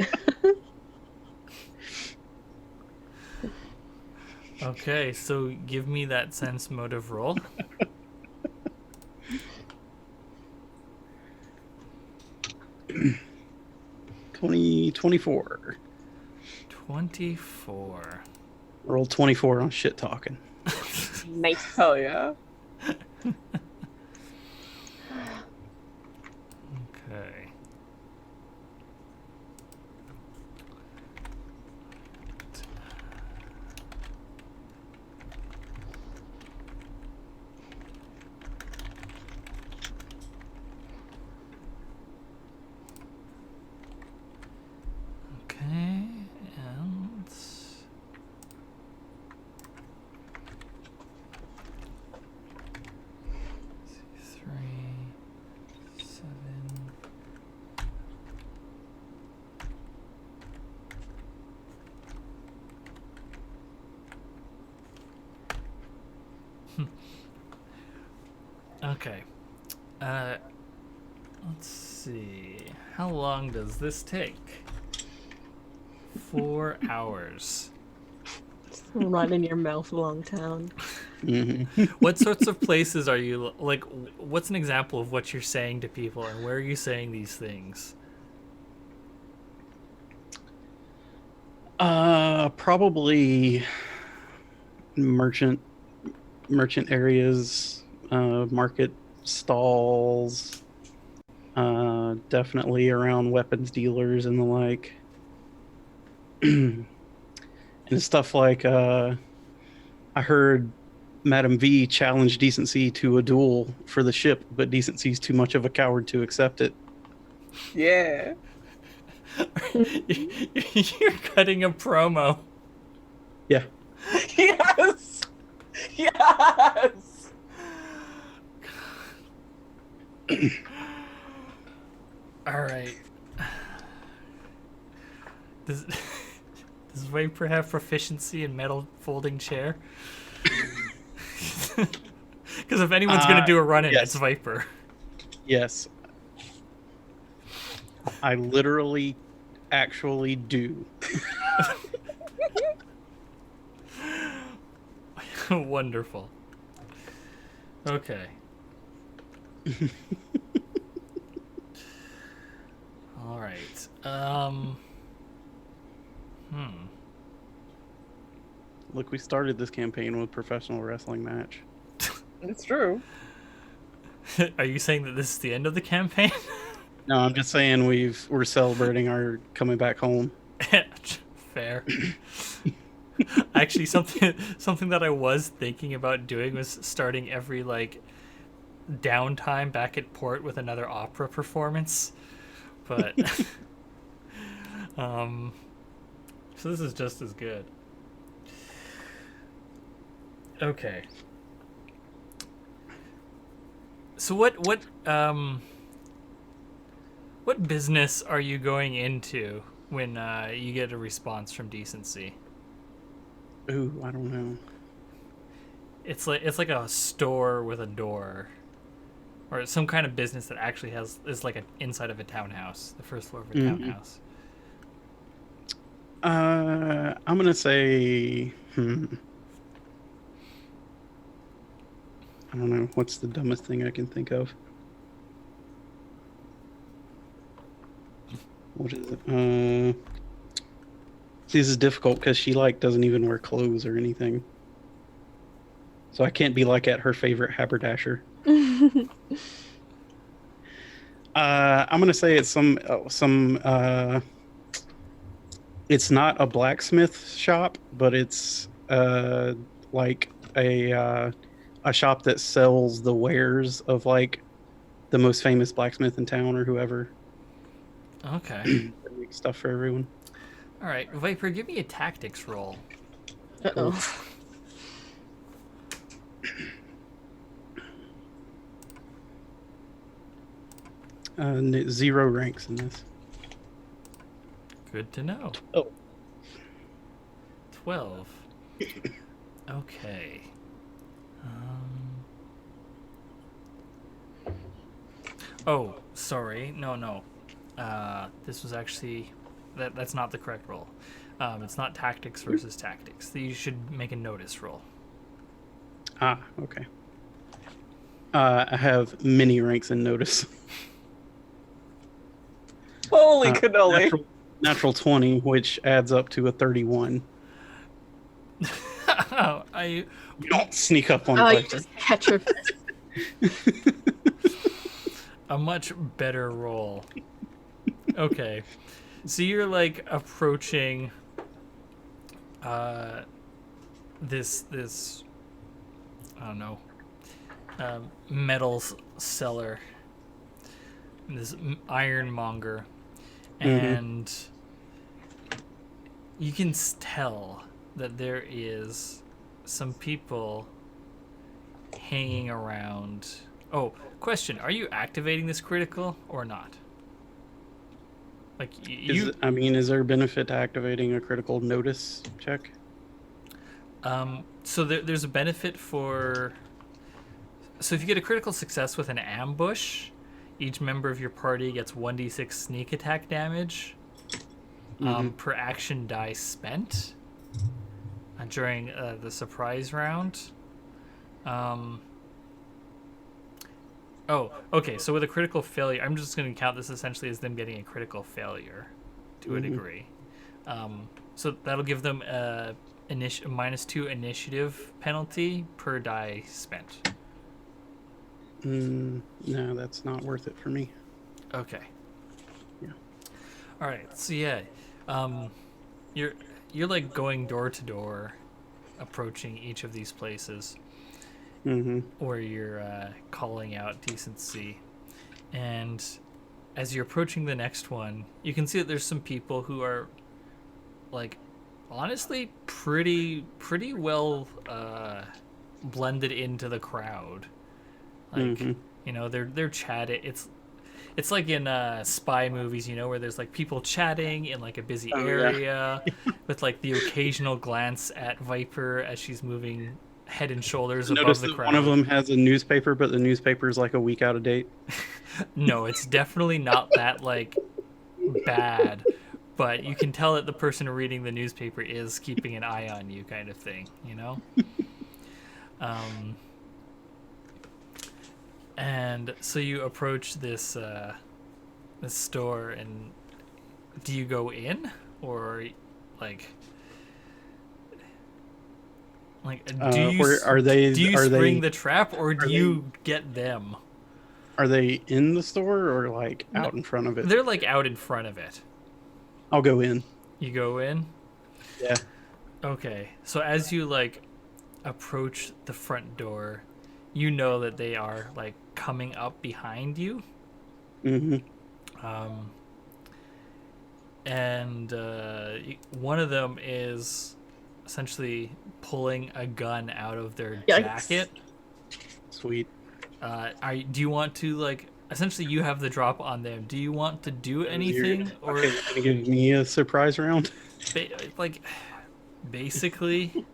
Okay, so give me that sense motive roll. 24. 24. Roll 24 on shit talking. Nice. Hell yeah. Okay. Okay. Let's see. How long does this take? 4 hours. Run in your mouth, Longtown. What sorts of places are you like? What's an example of what you're saying to people, and where are you saying these things? Probably merchant areas, market stalls, definitely around weapons dealers and the like. And stuff like I heard Madam V challenge Decency to a duel for the ship, but Decency's too much of a coward to accept it. Yeah. You're cutting a promo. Yeah. Yes. Yes. All right. Does Viper have proficiency in metal folding chair? Because if anyone's going to do a run-in, yes. it's Viper. Yes. I literally actually do. Wonderful. Okay. All right. Look, we started this campaign with professional wrestling match. It's true. Are you saying that this is the end of the campaign? No, I'm just saying we're celebrating our coming back home. Fair. Actually, something that I was thinking about doing was starting every like downtime back at port with another opera performance, but so this is just as good. Okay. So what business are you going into when you get a response from Decency? Ooh, I don't know. It's like a store with a door, or some kind of business that actually is like an inside of a townhouse, the first floor of a townhouse. I'm gonna say, I don't know. What's the dumbest thing I can think of? What is it? See, this is difficult because she like doesn't even wear clothes or anything, so I can't be like at her favorite haberdasher. I'm gonna say it's some. It's not a blacksmith shop, but it's like a shop that sells the wares of like the most famous blacksmith in town or whoever. Okay. That makes stuff for everyone. All right, Viper, give me a tactics roll. Uh-oh. Zero ranks in this. Good to know. Oh. 12. Okay. Oh, sorry. No. This was actually that's not the correct roll. It's not tactics versus tactics. You should make a notice roll. Ah, okay. I have many ranks in notice. Holy cannoli. Natural 20, which adds up to a 31. You don't sneak up on Oh, you Viper. just catch her fist. a much better roll. Okay. So you're like approaching this I don't know, metals seller, this ironmonger, and you can tell that there is some people hanging around. Oh, question, are you activating this critical or not? Like is there a benefit to activating a critical notice check? So there's a benefit for So if you get a critical success with an ambush, each member of your party gets 1d6 sneak attack damage per action die spent during the surprise round. Oh, okay. So with a critical failure, I'm just going to count this essentially as them getting a critical failure to a degree. So that'll give them a -2 initiative penalty per die spent. No, that's not worth it for me. Okay. Yeah. All right. So yeah, you're like going door to door, approaching each of these places. Where you're calling out decency. And as you're approaching the next one, you can see that there's some people who are, like, honestly pretty well blended into the crowd. Like, you know, they're chatting. It's like in spy movies, you know, where there's like people chatting in like a busy area with like the occasional glance at Viper as she's moving head and shoulders above the crowd. One of them has a newspaper, but the newspaper is like a week out of date. No, it's definitely not that like bad, but you can tell that the person reading the newspaper is keeping an eye on you, kind of thing, you know. And so you approach this this store, and do you go in or like do you spring the trap, or do you get them? Are they in the store or like out in front of it? They're like out in front of it. I'll go in. You go in? Yeah. Okay. So as you like approach the front door, you know that they are like coming up behind you. And one of them is essentially pulling a gun out of their jacket. Sweet. Do you want to like? Essentially, you have the drop on them. Do you want to do anything, or you're gonna give me a surprise round? Basically.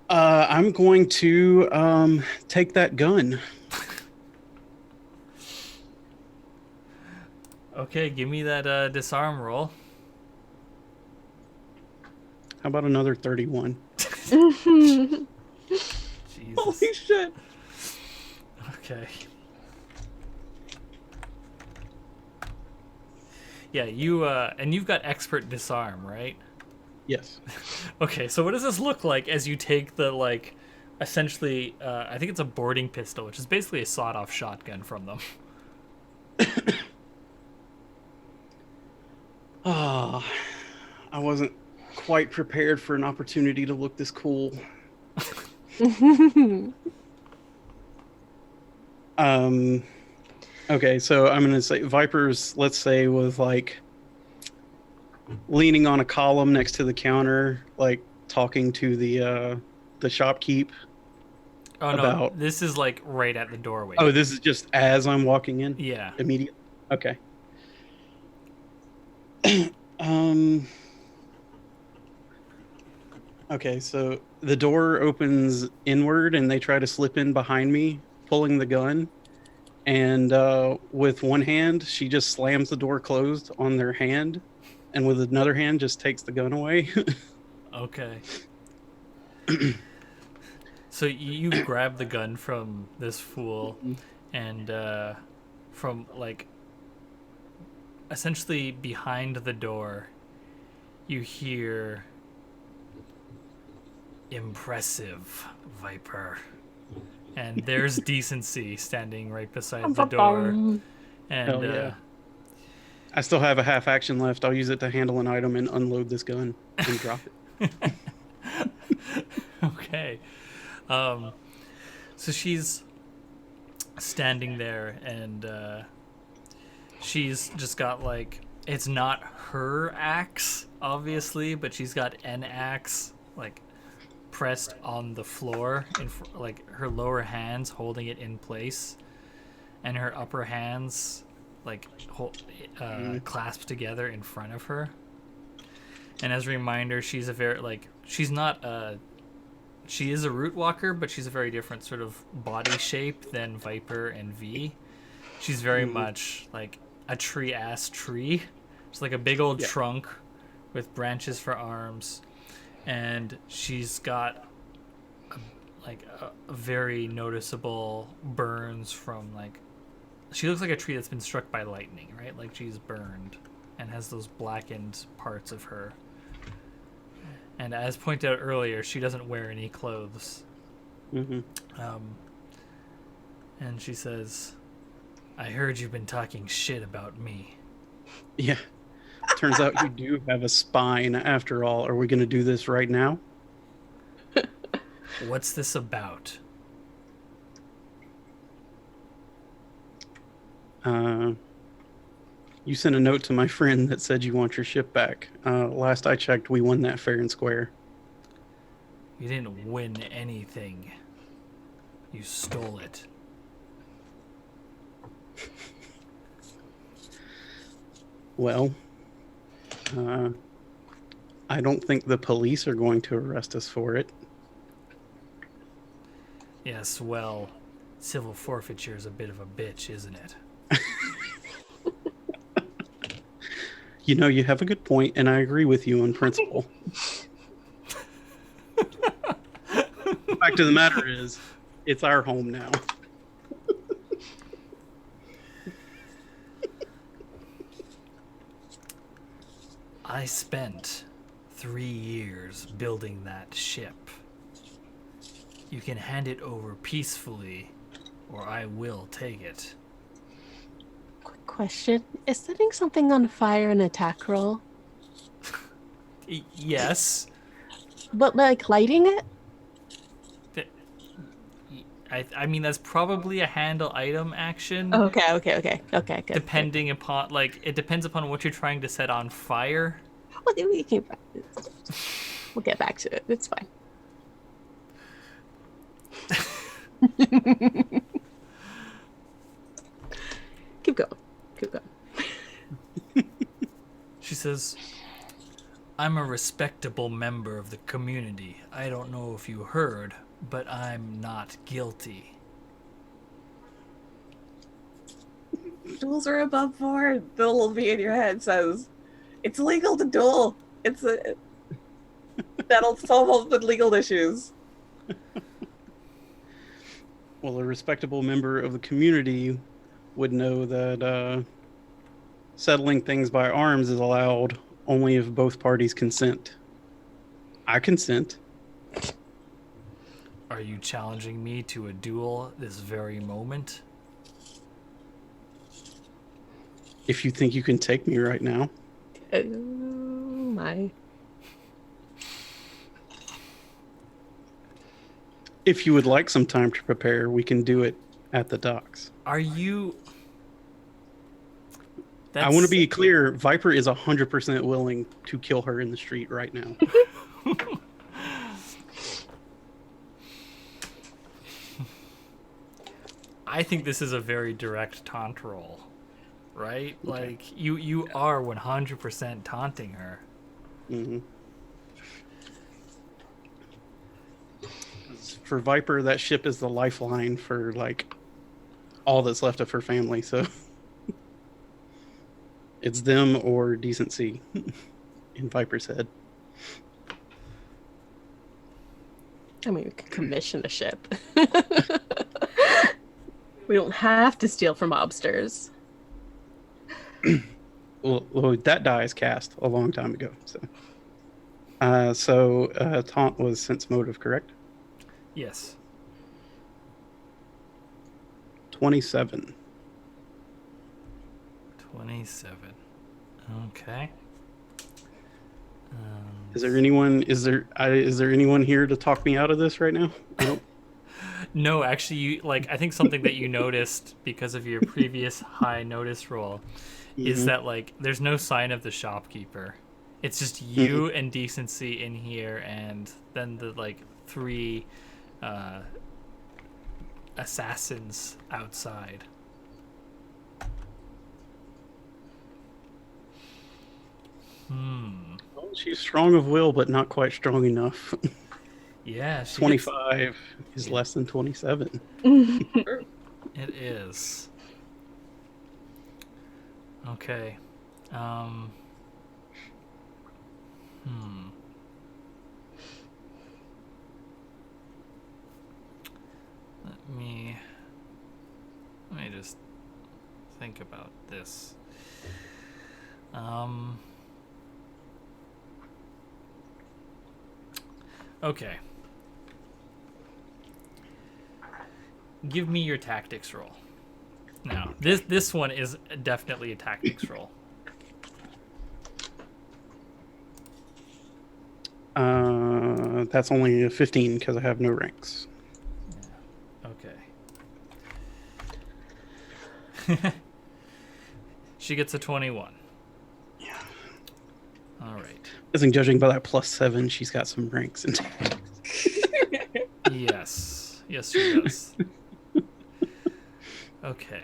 I'm going to take that gun. Okay, give me that disarm roll. How about another 31? Jesus. Holy shit. Okay. Yeah, and you've got expert disarm, right? Yes. Okay, so what does this look like as you take the, like, essentially, I think it's a boarding pistol, which is basically a sawed-off shotgun from them. I wasn't quite prepared for an opportunity to look this cool. Okay, so I'm gonna say Viper's, let's say, was like leaning on a column next to the counter, like talking to the shopkeep. Oh no, this is like right at the doorway. Oh, this is just as I'm walking in? Yeah. Immediately? Okay. Okay, so the door opens inward and they try to slip in behind me, pulling the gun. And with one hand, she just slams the door closed on their hand. And with another hand, just takes the gun away. Okay. So you grab the gun from this fool, and from, like, essentially behind the door, you hear, "Impressive, Viper." And there's Decency standing right beside the door. And Hell yeah. I still have a half action left. I'll use it to handle an item and unload this gun and drop it. Okay. So she's standing there, and she's just got, like, it's not her axe, obviously, but she's got an axe, like, pressed on the floor, like her lower hands holding it in place, and her upper hands like clasped together in front of her. And as a reminder, she's a very, like, she's not a she is a root walker, but she's a very different sort of body shape than Viper and V. She's very much like a tree-ass tree. It's like a big old trunk with branches for arms, and she's got a very noticeable burns from like. She looks like a tree that's been struck by lightning, right? Like she's burned and has those blackened parts of her. And as pointed out earlier, she doesn't wear any clothes. Mm-hmm. And she says, I heard you've been talking shit about me. Yeah. Turns out you do have a spine after all. Are we going to do this right now? What's this about? You sent a note to my friend that said you want your ship back. Last I checked, we won that fair and square. You didn't win anything. You stole it. Well, I don't think the police are going to arrest us for it. Yes, well, civil forfeiture is a bit of a bitch, isn't it? You know, you have a good point, and I agree with you in principle. The fact of the matter is, it's our home now. I spent 3 years building that ship. You can hand it over peacefully, or I will take it. Quick question. Is setting something on fire an attack roll? Yes. But like lighting it? I mean, that's probably a handle item action. Okay, good. Depending upon, like, it depends upon what you're trying to set on fire. Well, we'll get back to it. It's fine. Keep going. She says, I'm a respectable member of the community. I don't know if you heard, but I'm not guilty. Duels are above board. The little bee in your head says, it's legal to duel. That'll solve all the legal issues. Well, a respectable member of the community would know that settling things by arms is allowed only if both parties consent. I consent. Are you challenging me to a duel this very moment? If you think you can take me right now. Oh my. If you would like some time to prepare, we can do it at the docks. Are you... I want to be clear, Viper is 100% willing to kill her in the street right now. I think this is a very direct taunt roll, right? Okay. Like, you are 100% taunting her. Mm-hmm. For Viper, that ship is the lifeline for, like, all that's left of her family, so... It's them or decency in Viper's head. I mean, we could commission a ship. We don't have to steal from mobsters. Well, that die is cast a long time ago. So taunt was sense motive, correct? Yes. 27. 27. Okay. Is there anyone here to talk me out of this right now? No, actually, I think something that you noticed because of your previous high notice roll is that, like, there's no sign of the shopkeeper. It's just you and decency in here, and then the, like, 3 assassins outside. Well, she's strong of will, but not quite strong enough. Yeah, she gets, 25 is less than 27. it is. Okay. Hmm. Let me just think about this. Okay. Give me your tactics roll. Now, this one is definitely a tactics roll. That's only a 15 because I have no ranks. Okay. She gets a 21. Yeah. All right. I think judging by that +7, she's got some ranks in tactics. Yes. Yes, she does. Okay.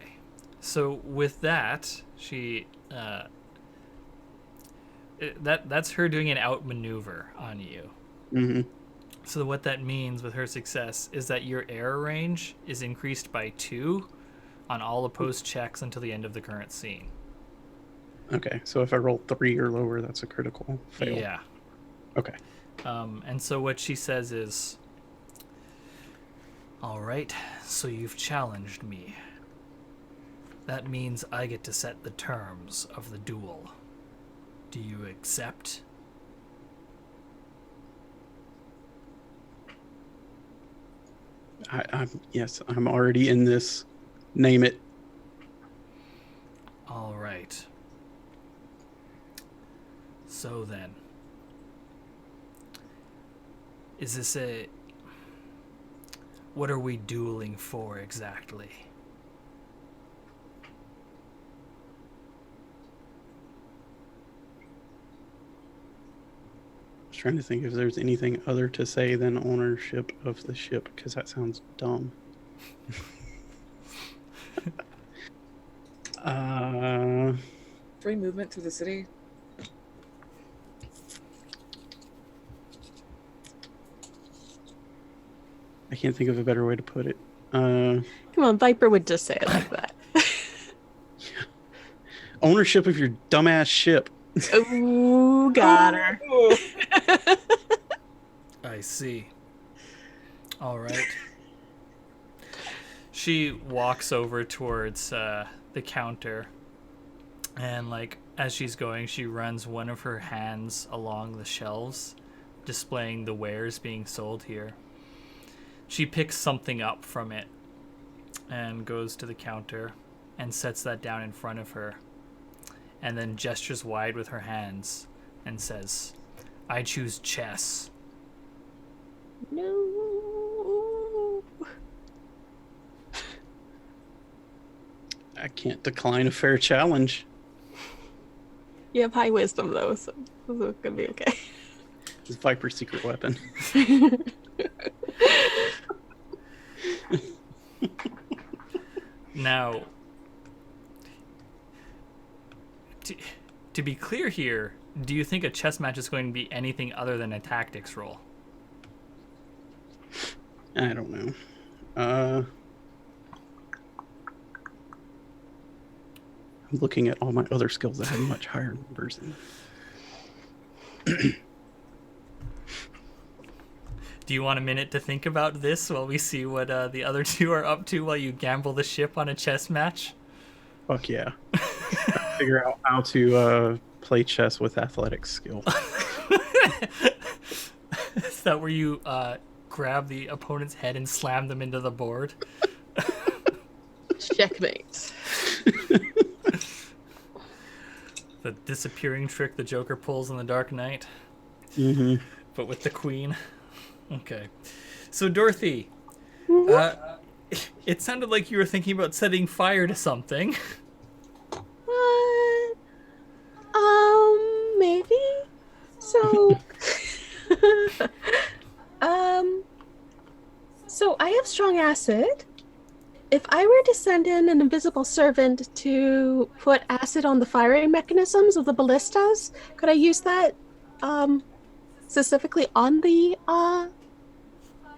So with that, she that's her doing an outmaneuver on you. Mm-hmm. So what that means with her success is that your error range is increased by 2 on all opposed checks until the end of the current scene. Okay, so if I roll 3 or lower, that's a critical fail. Yeah. Okay. And so what she says is, all right, so you've challenged me. That means I get to set the terms of the duel. Do you accept? Yes, I'm already in this. Name it. All right. So then, is this a... What are we dueling for exactly? I was trying to think if there's anything other to say than ownership of the ship, because that sounds dumb. Free movement through the city. I can't think of a better way to put it. Come on, Viper would just say it like that. Ownership of your dumbass ship. Ooh, got her. I see. All right. She walks over towards the counter, and like as she's going, she runs one of her hands along the shelves, displaying the wares being sold here. She picks something up from it and goes to the counter and sets that down in front of her, and then gestures wide with her hands and says, I choose chess. No. I can't decline a fair challenge. You have high wisdom, though, so it's gonna be okay. It's Viper's secret weapon. Now, to be clear here, do you think a chess match is going to be anything other than a tactics roll? I don't know. I'm looking at all my other skills that have much higher numbers in. Do you want a minute to think about this while we see what the other two are up to while you gamble the ship on a chess match? Fuck yeah. Figure out how to play chess with athletic skill. Is that where you grab the opponent's head and slam them into the board? Checkmate. The disappearing trick the Joker pulls in The Dark Knight, Mm-hmm. but with the Queen. Okay. So, Dorothy, it sounded like you were thinking about setting fire to something. What? Maybe. So, so I have strong acid. If I were to send in an invisible servant to put acid on the firing mechanisms of the ballistas, could I use that, specifically on the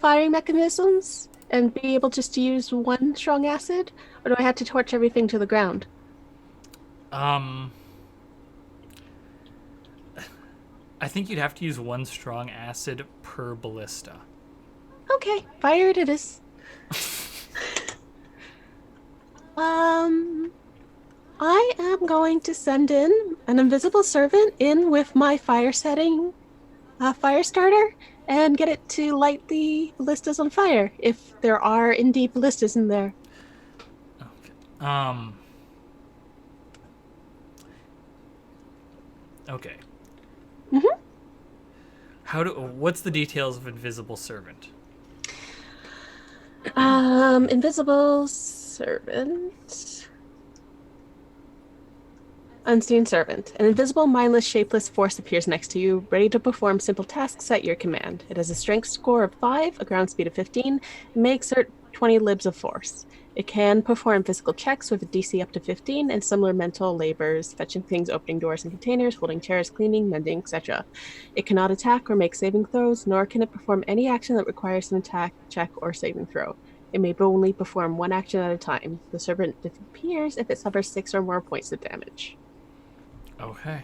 firing mechanisms and be able just to use one strong acid? Or do I have to torch everything to the ground? I think you'd have to use one strong acid per ballista. Okay, fire it is. I am going to send in an invisible servant in with my fire setting fire starter and get it to light the ballistas on fire if there are indeed ballistas in there. Okay. Okay. Mm-hmm. What's the details of Invisible Servant? Invisible servant. Unseen servant. An invisible, mindless, shapeless force appears next to you, ready to perform simple tasks at your command. It has a strength score of 5, a ground speed of 15, and may exert 20 libs of force. It can perform physical checks with a DC up to 15 and similar mental labors, fetching things, opening doors and containers, holding chairs, cleaning, mending, etc. It cannot attack or make saving throws, nor can it perform any action that requires an attack, check, or saving throw. It may only perform one action at a time. The servant disappears if it suffers 6 or more points of damage. Okay.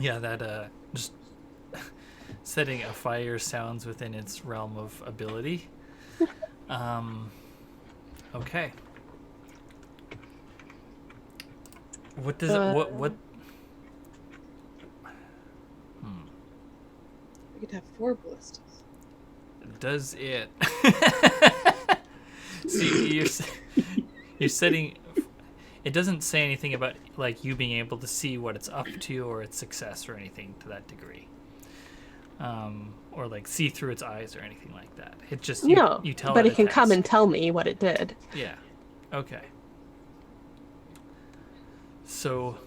Yeah, that just setting a fire sounds within its realm of ability. Okay. What does it what We could have 4 ballistas. does it See, you're setting. It doesn't say anything about like you being able to see what it's up to or its success or anything to that degree, or like see through its eyes or anything like that. It just you tell but it it can a come task. and tell me what it did. Yeah. Okay. So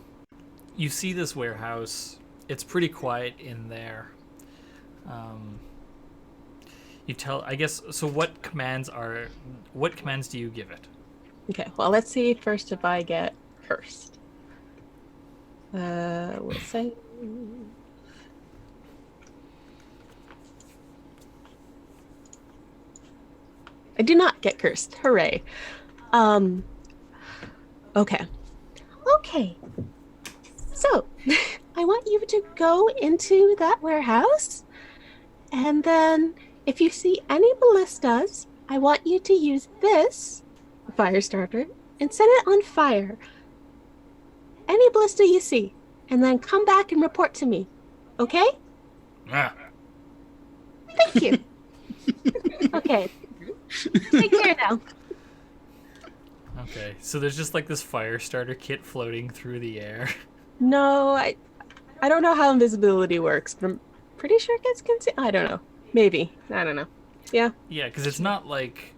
you see this warehouse. It's pretty quiet in there. You tell, I guess, so what commands do you give it? Okay, well, let's see first if I get cursed. We'll say... I do not get cursed. Hooray. Okay. Okay. So, I want you to go into that warehouse, and then if you see any ballistas, I want you to use this fire starter and set it on fire. Any ballista you see, and then come back and report to me. Okay? Ah. Thank you. Okay. Take care now. Okay, so there's just like this fire starter kit floating through the air. No, I don't know how invisibility works, but I'm pretty sure it gets concealed. I don't know. Maybe. I don't know. Yeah. Yeah, because it's not like...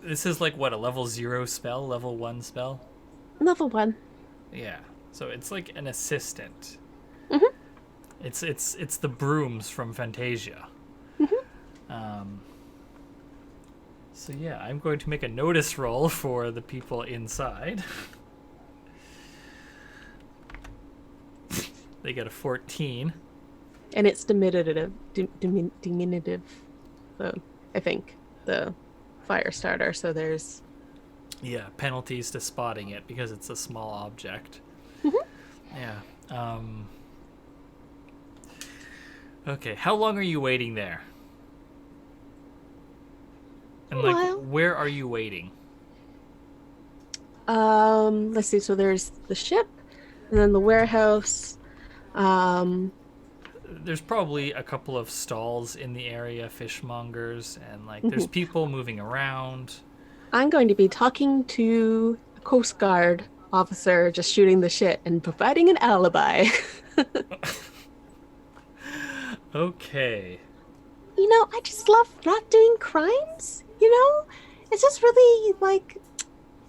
this is like, what, a level 0 spell? Level 1 spell? Level 1. Yeah, so it's like an assistant. Mm-hmm. It's the brooms from Fantasia. Mm-hmm. So yeah, I'm going to make a notice roll for the people inside. They get a 14. And it's diminutive, I think, the fire starter. So there's... Yeah, penalties to spotting it because it's a small object. Mm-hmm. Yeah. Okay, how long are you waiting there? And like, while. where are you waiting? Let's see. So there's the ship, and then the warehouse. There's probably a couple of stalls in the area, fishmongers, and like there's people moving around. I'm going to be talking to a Coast Guard officer, just shooting the shit and providing an alibi. Okay. You know, I just love not doing crimes. You know, it's just really like,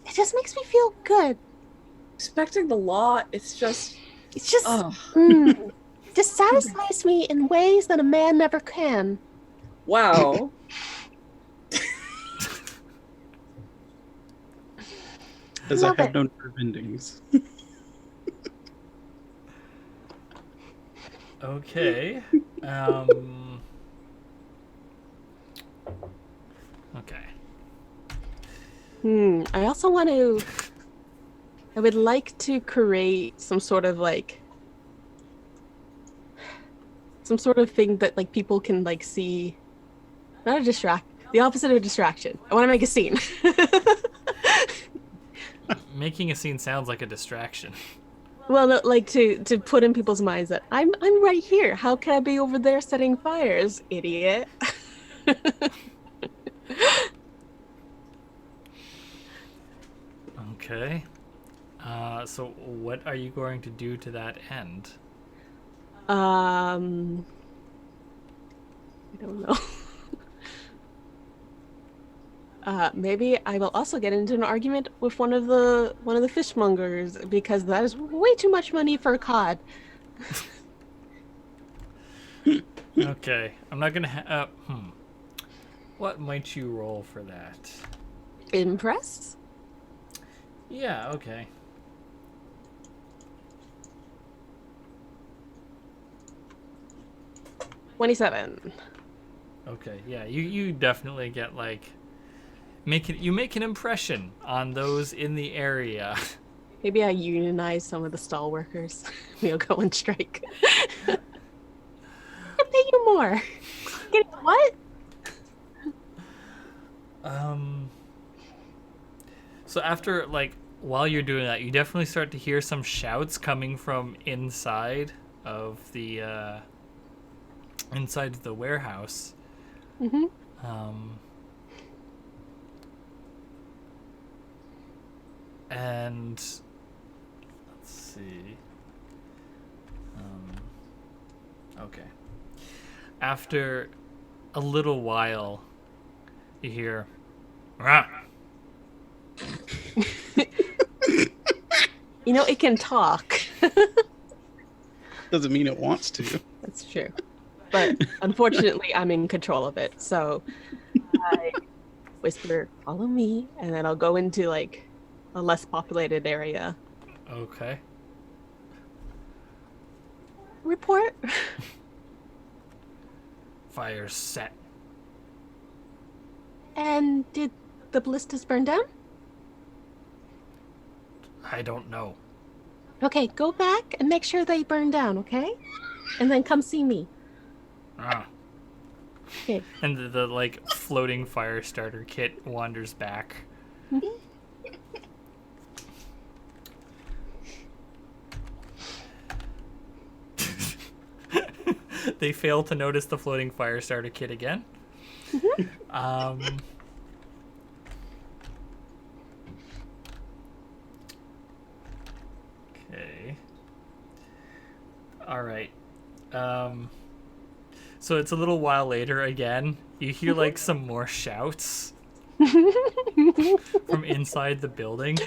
it just makes me feel good. Respecting the law, it's just Just satisfies me in ways that a man never can. wow. As I Love have it. no nerve endings. Okay. I also want to. I would like to create some sort of some sort of thing that like people can like see. Not a distract. The opposite of a distraction. I want to make a scene. Making a scene sounds like a distraction. Well, no, like to put in people's minds that I'm right here. How can I be over there setting fires, idiot? Okay. So what are you going to do to that end? I don't know. Maybe I will also get into an argument with one of the fishmongers because that is way too much money for a cod. Okay, I'm not gonna. What might you roll for that? Impress? Yeah. Okay. 27. Okay. Yeah. You definitely get like you make an impression on those in the area. Maybe I unionize some of the stall workers. We'll go on strike. I'll pay you more. Get what? So after like while you're doing that, you definitely start to hear some shouts coming from inside of the warehouse. Mm-hmm. And let's see. Okay. After a little while, you hear, "Rah!" You know, it can talk. Doesn't mean it wants to. That's true. But unfortunately, I'm in control of it. So I whisper, follow me, and then I'll go into like a less populated area. Okay. Report. Fire's set. And did the ballistas burn down? I don't know. Okay, go back and make sure they burn down, okay? And then come see me. Ah. Okay. And the like floating fire starter kit wanders back. They fail to notice the floating fire starter kit again. Okay. All right. So it's a little while later again. You hear like some more shouts from inside the building.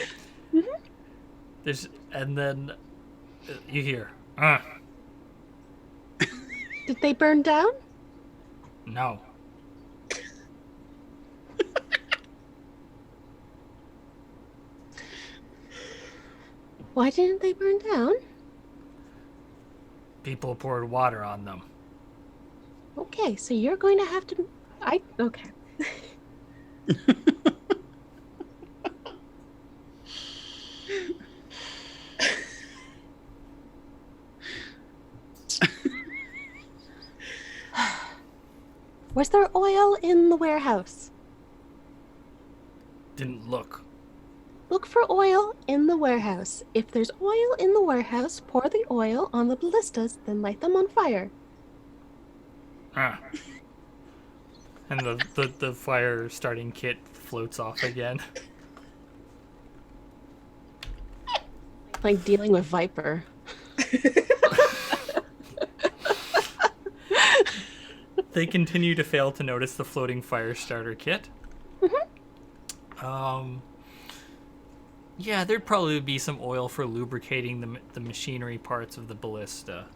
And then you hear, Did they burn down? no. Why didn't they burn down? People poured water on them. Okay, so you're going to have to. Okay. Was there oil in the warehouse? Didn't look. Look for oil in the warehouse. If there's oil in the warehouse, pour the oil on the ballistas, then light them on fire. And the fire starting kit floats off again. Like dealing with Viper. They continue to fail to notice the floating fire starter kit. Yeah, there'd probably be some oil for lubricating the machinery parts of the ballista.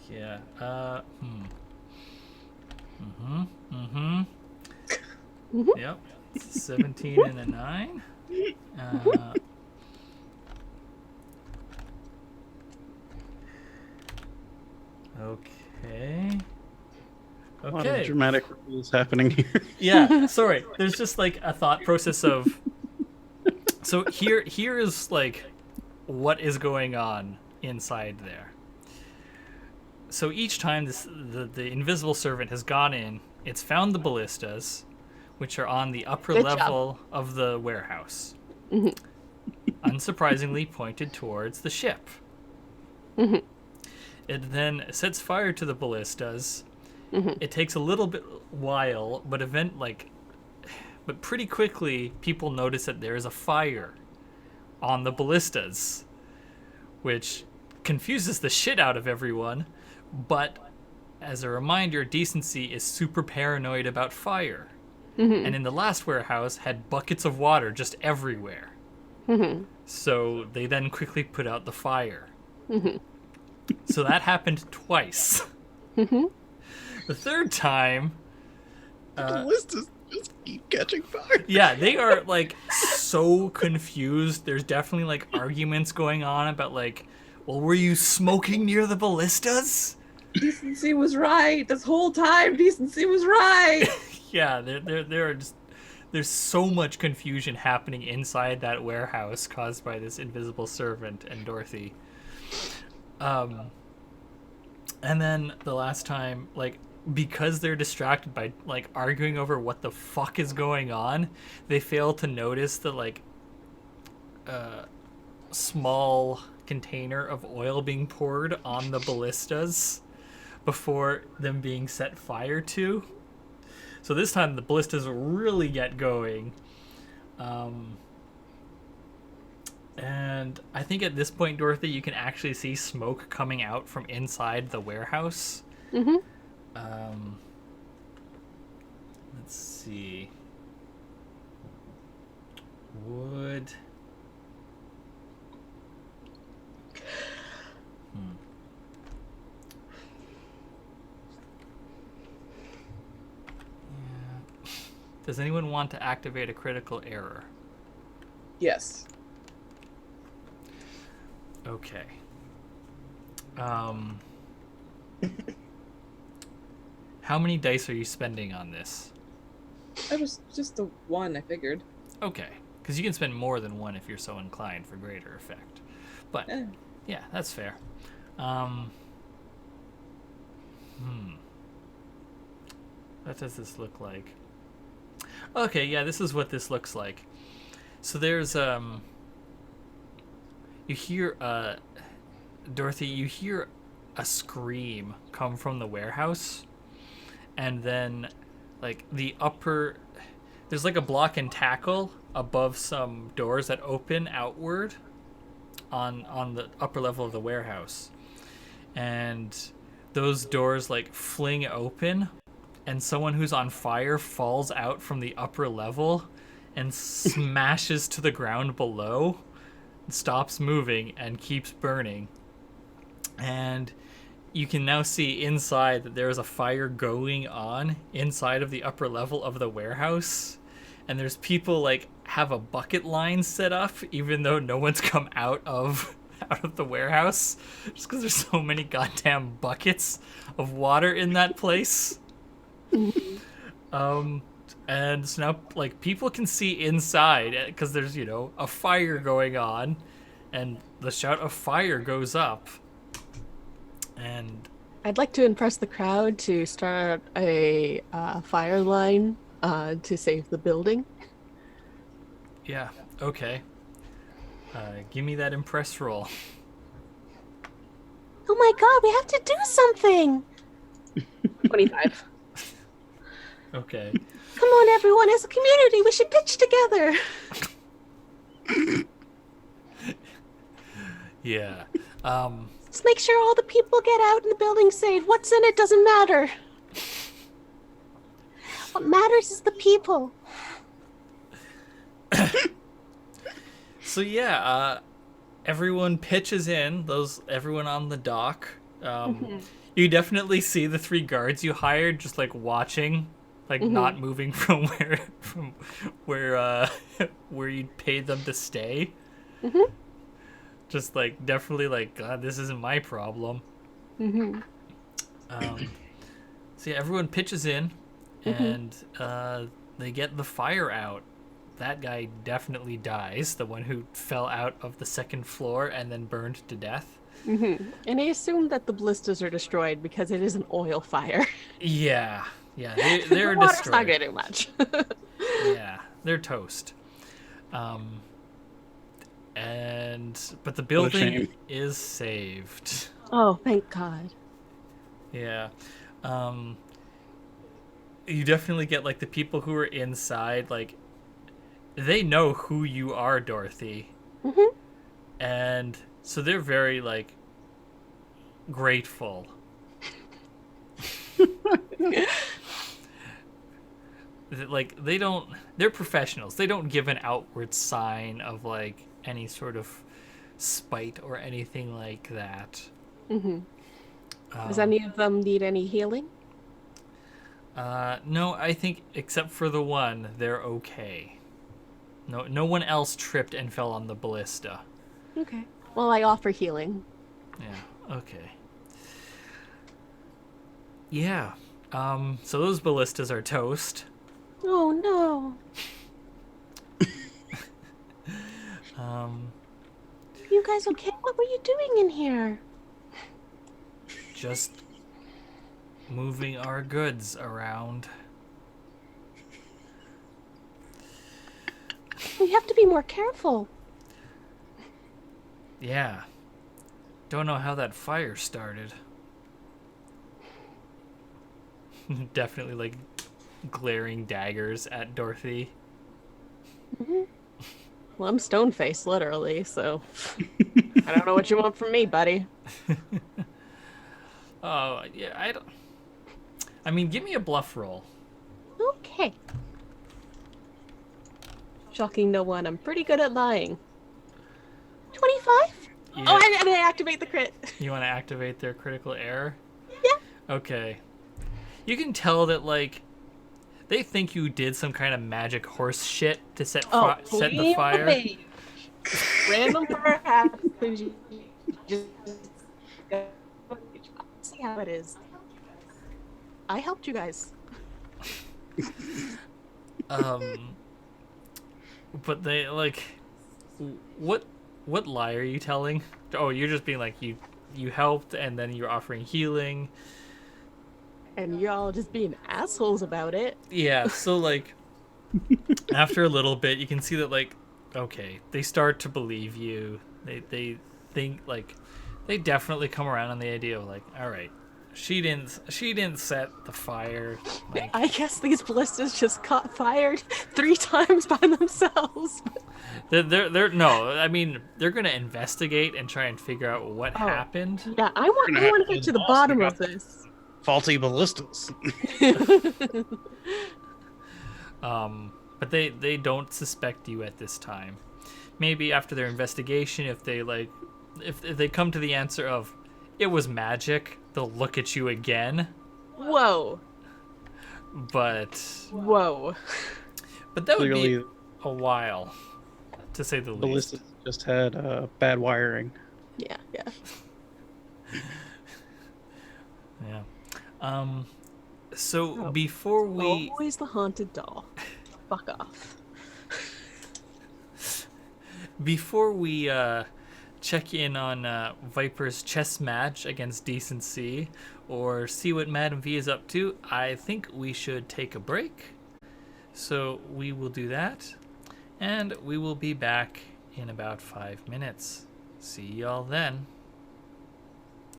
Yeah. Yep. 17 and a 9. Okay. A lot of Okay. dramatic reveals happening here. Yeah, sorry. There's just like a thought process of. So here is like what is going on inside there. So each time the invisible servant has gone in, it's found the ballistas, which are on the upper Good job. level of the warehouse. Unsurprisingly pointed towards the ship. Mhm. It then sets fire to the ballistas. It takes a little bit while, but but pretty quickly people notice that there is a fire on the ballistas, which confuses the shit out of everyone. But as a reminder, decency is super paranoid about fire. And in the last warehouse had buckets of water just everywhere. So they then quickly put out the fire. So that happened twice. The third time, The list is just keep catching fire. yeah, they are like so confused. There's definitely like arguments going on about like, well, were you smoking near the ballistas? Decency was right this whole time. Decency was right. Yeah, there are just there's so much confusion happening inside that warehouse caused by this invisible servant and Dorothy. And then the last time, like, because they're distracted by like arguing over what the fuck is going on, they fail to notice the like small container of oil being poured on the ballistas before them being set fire to. So this time the ballistas really get going. And I think at this point, Dorothy, you can actually see smoke coming out from inside the warehouse. Let's see. Wood. Yeah. Does anyone want to activate a critical error? Yes. Okay. How many dice are you spending on this? That was just the one, I figured. Okay, because you can spend more than one if you're so inclined for greater effect. But Eh. yeah, that's fair. What does this look like? Okay, yeah, this is what this looks like. So there's you hear Dorothy, you hear a scream come from the warehouse, and then like there's like a block and tackle above some doors that open outward on the upper level of the warehouse, and those doors like fling open, and someone who's on fire falls out from the upper level and smashes to the ground below, stops moving, and keeps burning. And you can now see inside that there is a fire going on inside of the upper level of the warehouse. And there's people like have a bucket line set up, even though no one's come out of the warehouse, just because there's so many goddamn buckets of water in that place. And so now like people can see inside because there's, you know, a fire going on, and the shout of fire goes up. And I'd like to impress the crowd to start a fire line to save the building. yeah, okay. Give me that impress roll. Oh my god, we have to do something! 25. Okay. Come on, everyone, as a community, we should pitch together! Yeah. Let's make sure all the people get out and the building safe. What's in it doesn't matter. What matters is the people. So yeah, everyone pitches in. Everyone on the dock. You definitely see the 3 guards you hired just like watching, like not moving from where you paid them to stay. Just like definitely like, God, this isn't my problem. So yeah, everyone pitches in, and they get the fire out. That guy definitely dies, the one who fell out of the second floor and then burned to death. And I assume that the ballistas are destroyed because it is an oil fire. Yeah, they're The water's destroyed. not going to do much. Yeah, they're toast. But the What a building shame. is saved. Oh, thank God. Yeah. You definitely get like the people who are inside, like they know who you are, Dorothy. And so they're very like grateful. Like they're professionals. They don't give an outward sign of like any sort of spite or anything like that. Does any of them need any healing? No, I think except for the one, they're okay. No one else tripped and fell on the ballista. Okay. Well, I offer healing. Yeah, okay. Yeah. So those ballistas are toast. Oh, no. You guys okay? What were you doing in here? Just moving our goods around. We have to be more careful. Yeah. Don't know how that fire started. Definitely like glaring daggers at Dorothy. Well, I'm stone-faced, literally, so I don't know what you want from me, buddy. Oh, yeah, I mean, give me a bluff roll. Okay. Shocking no one, I'm pretty good at lying. 25? Yeah. Oh, and I activate the crit. You want to activate their critical error? Yeah. Okay. You can tell that, like, they think you did some kind of magic horse shit to set the fire. Please. Random perhaps. Just see how it is. I helped you guys. But they, like, what lie are you telling? Oh, you're just being like, you helped and then you're offering healing. And y'all just being assholes about it. Yeah, so like after a little bit you can see that like okay, they start to believe you. They think like they definitely come around on the idea of like, all right, she didn't set the fire. Like, I guess these ballistas just caught fired 3 times by themselves. they're no, I mean they're gonna investigate and try and figure out what happened. Yeah, I want to get to the bottom of this. Faulty ballistas. But they don't suspect you at this time. Maybe after their investigation, if they come to the answer of it was magic, they'll look at you again. Whoa. But that would Clearly, be a while, to say the least. ballistas just had bad wiring. Yeah. Yeah. So before we Always the haunted doll. Fuck off. Before we check in on Viper's chess match against Decency or see what Madam V is up to, I think we should take a break. So we will do that, and we will be back in about 5 minutes. See y'all then.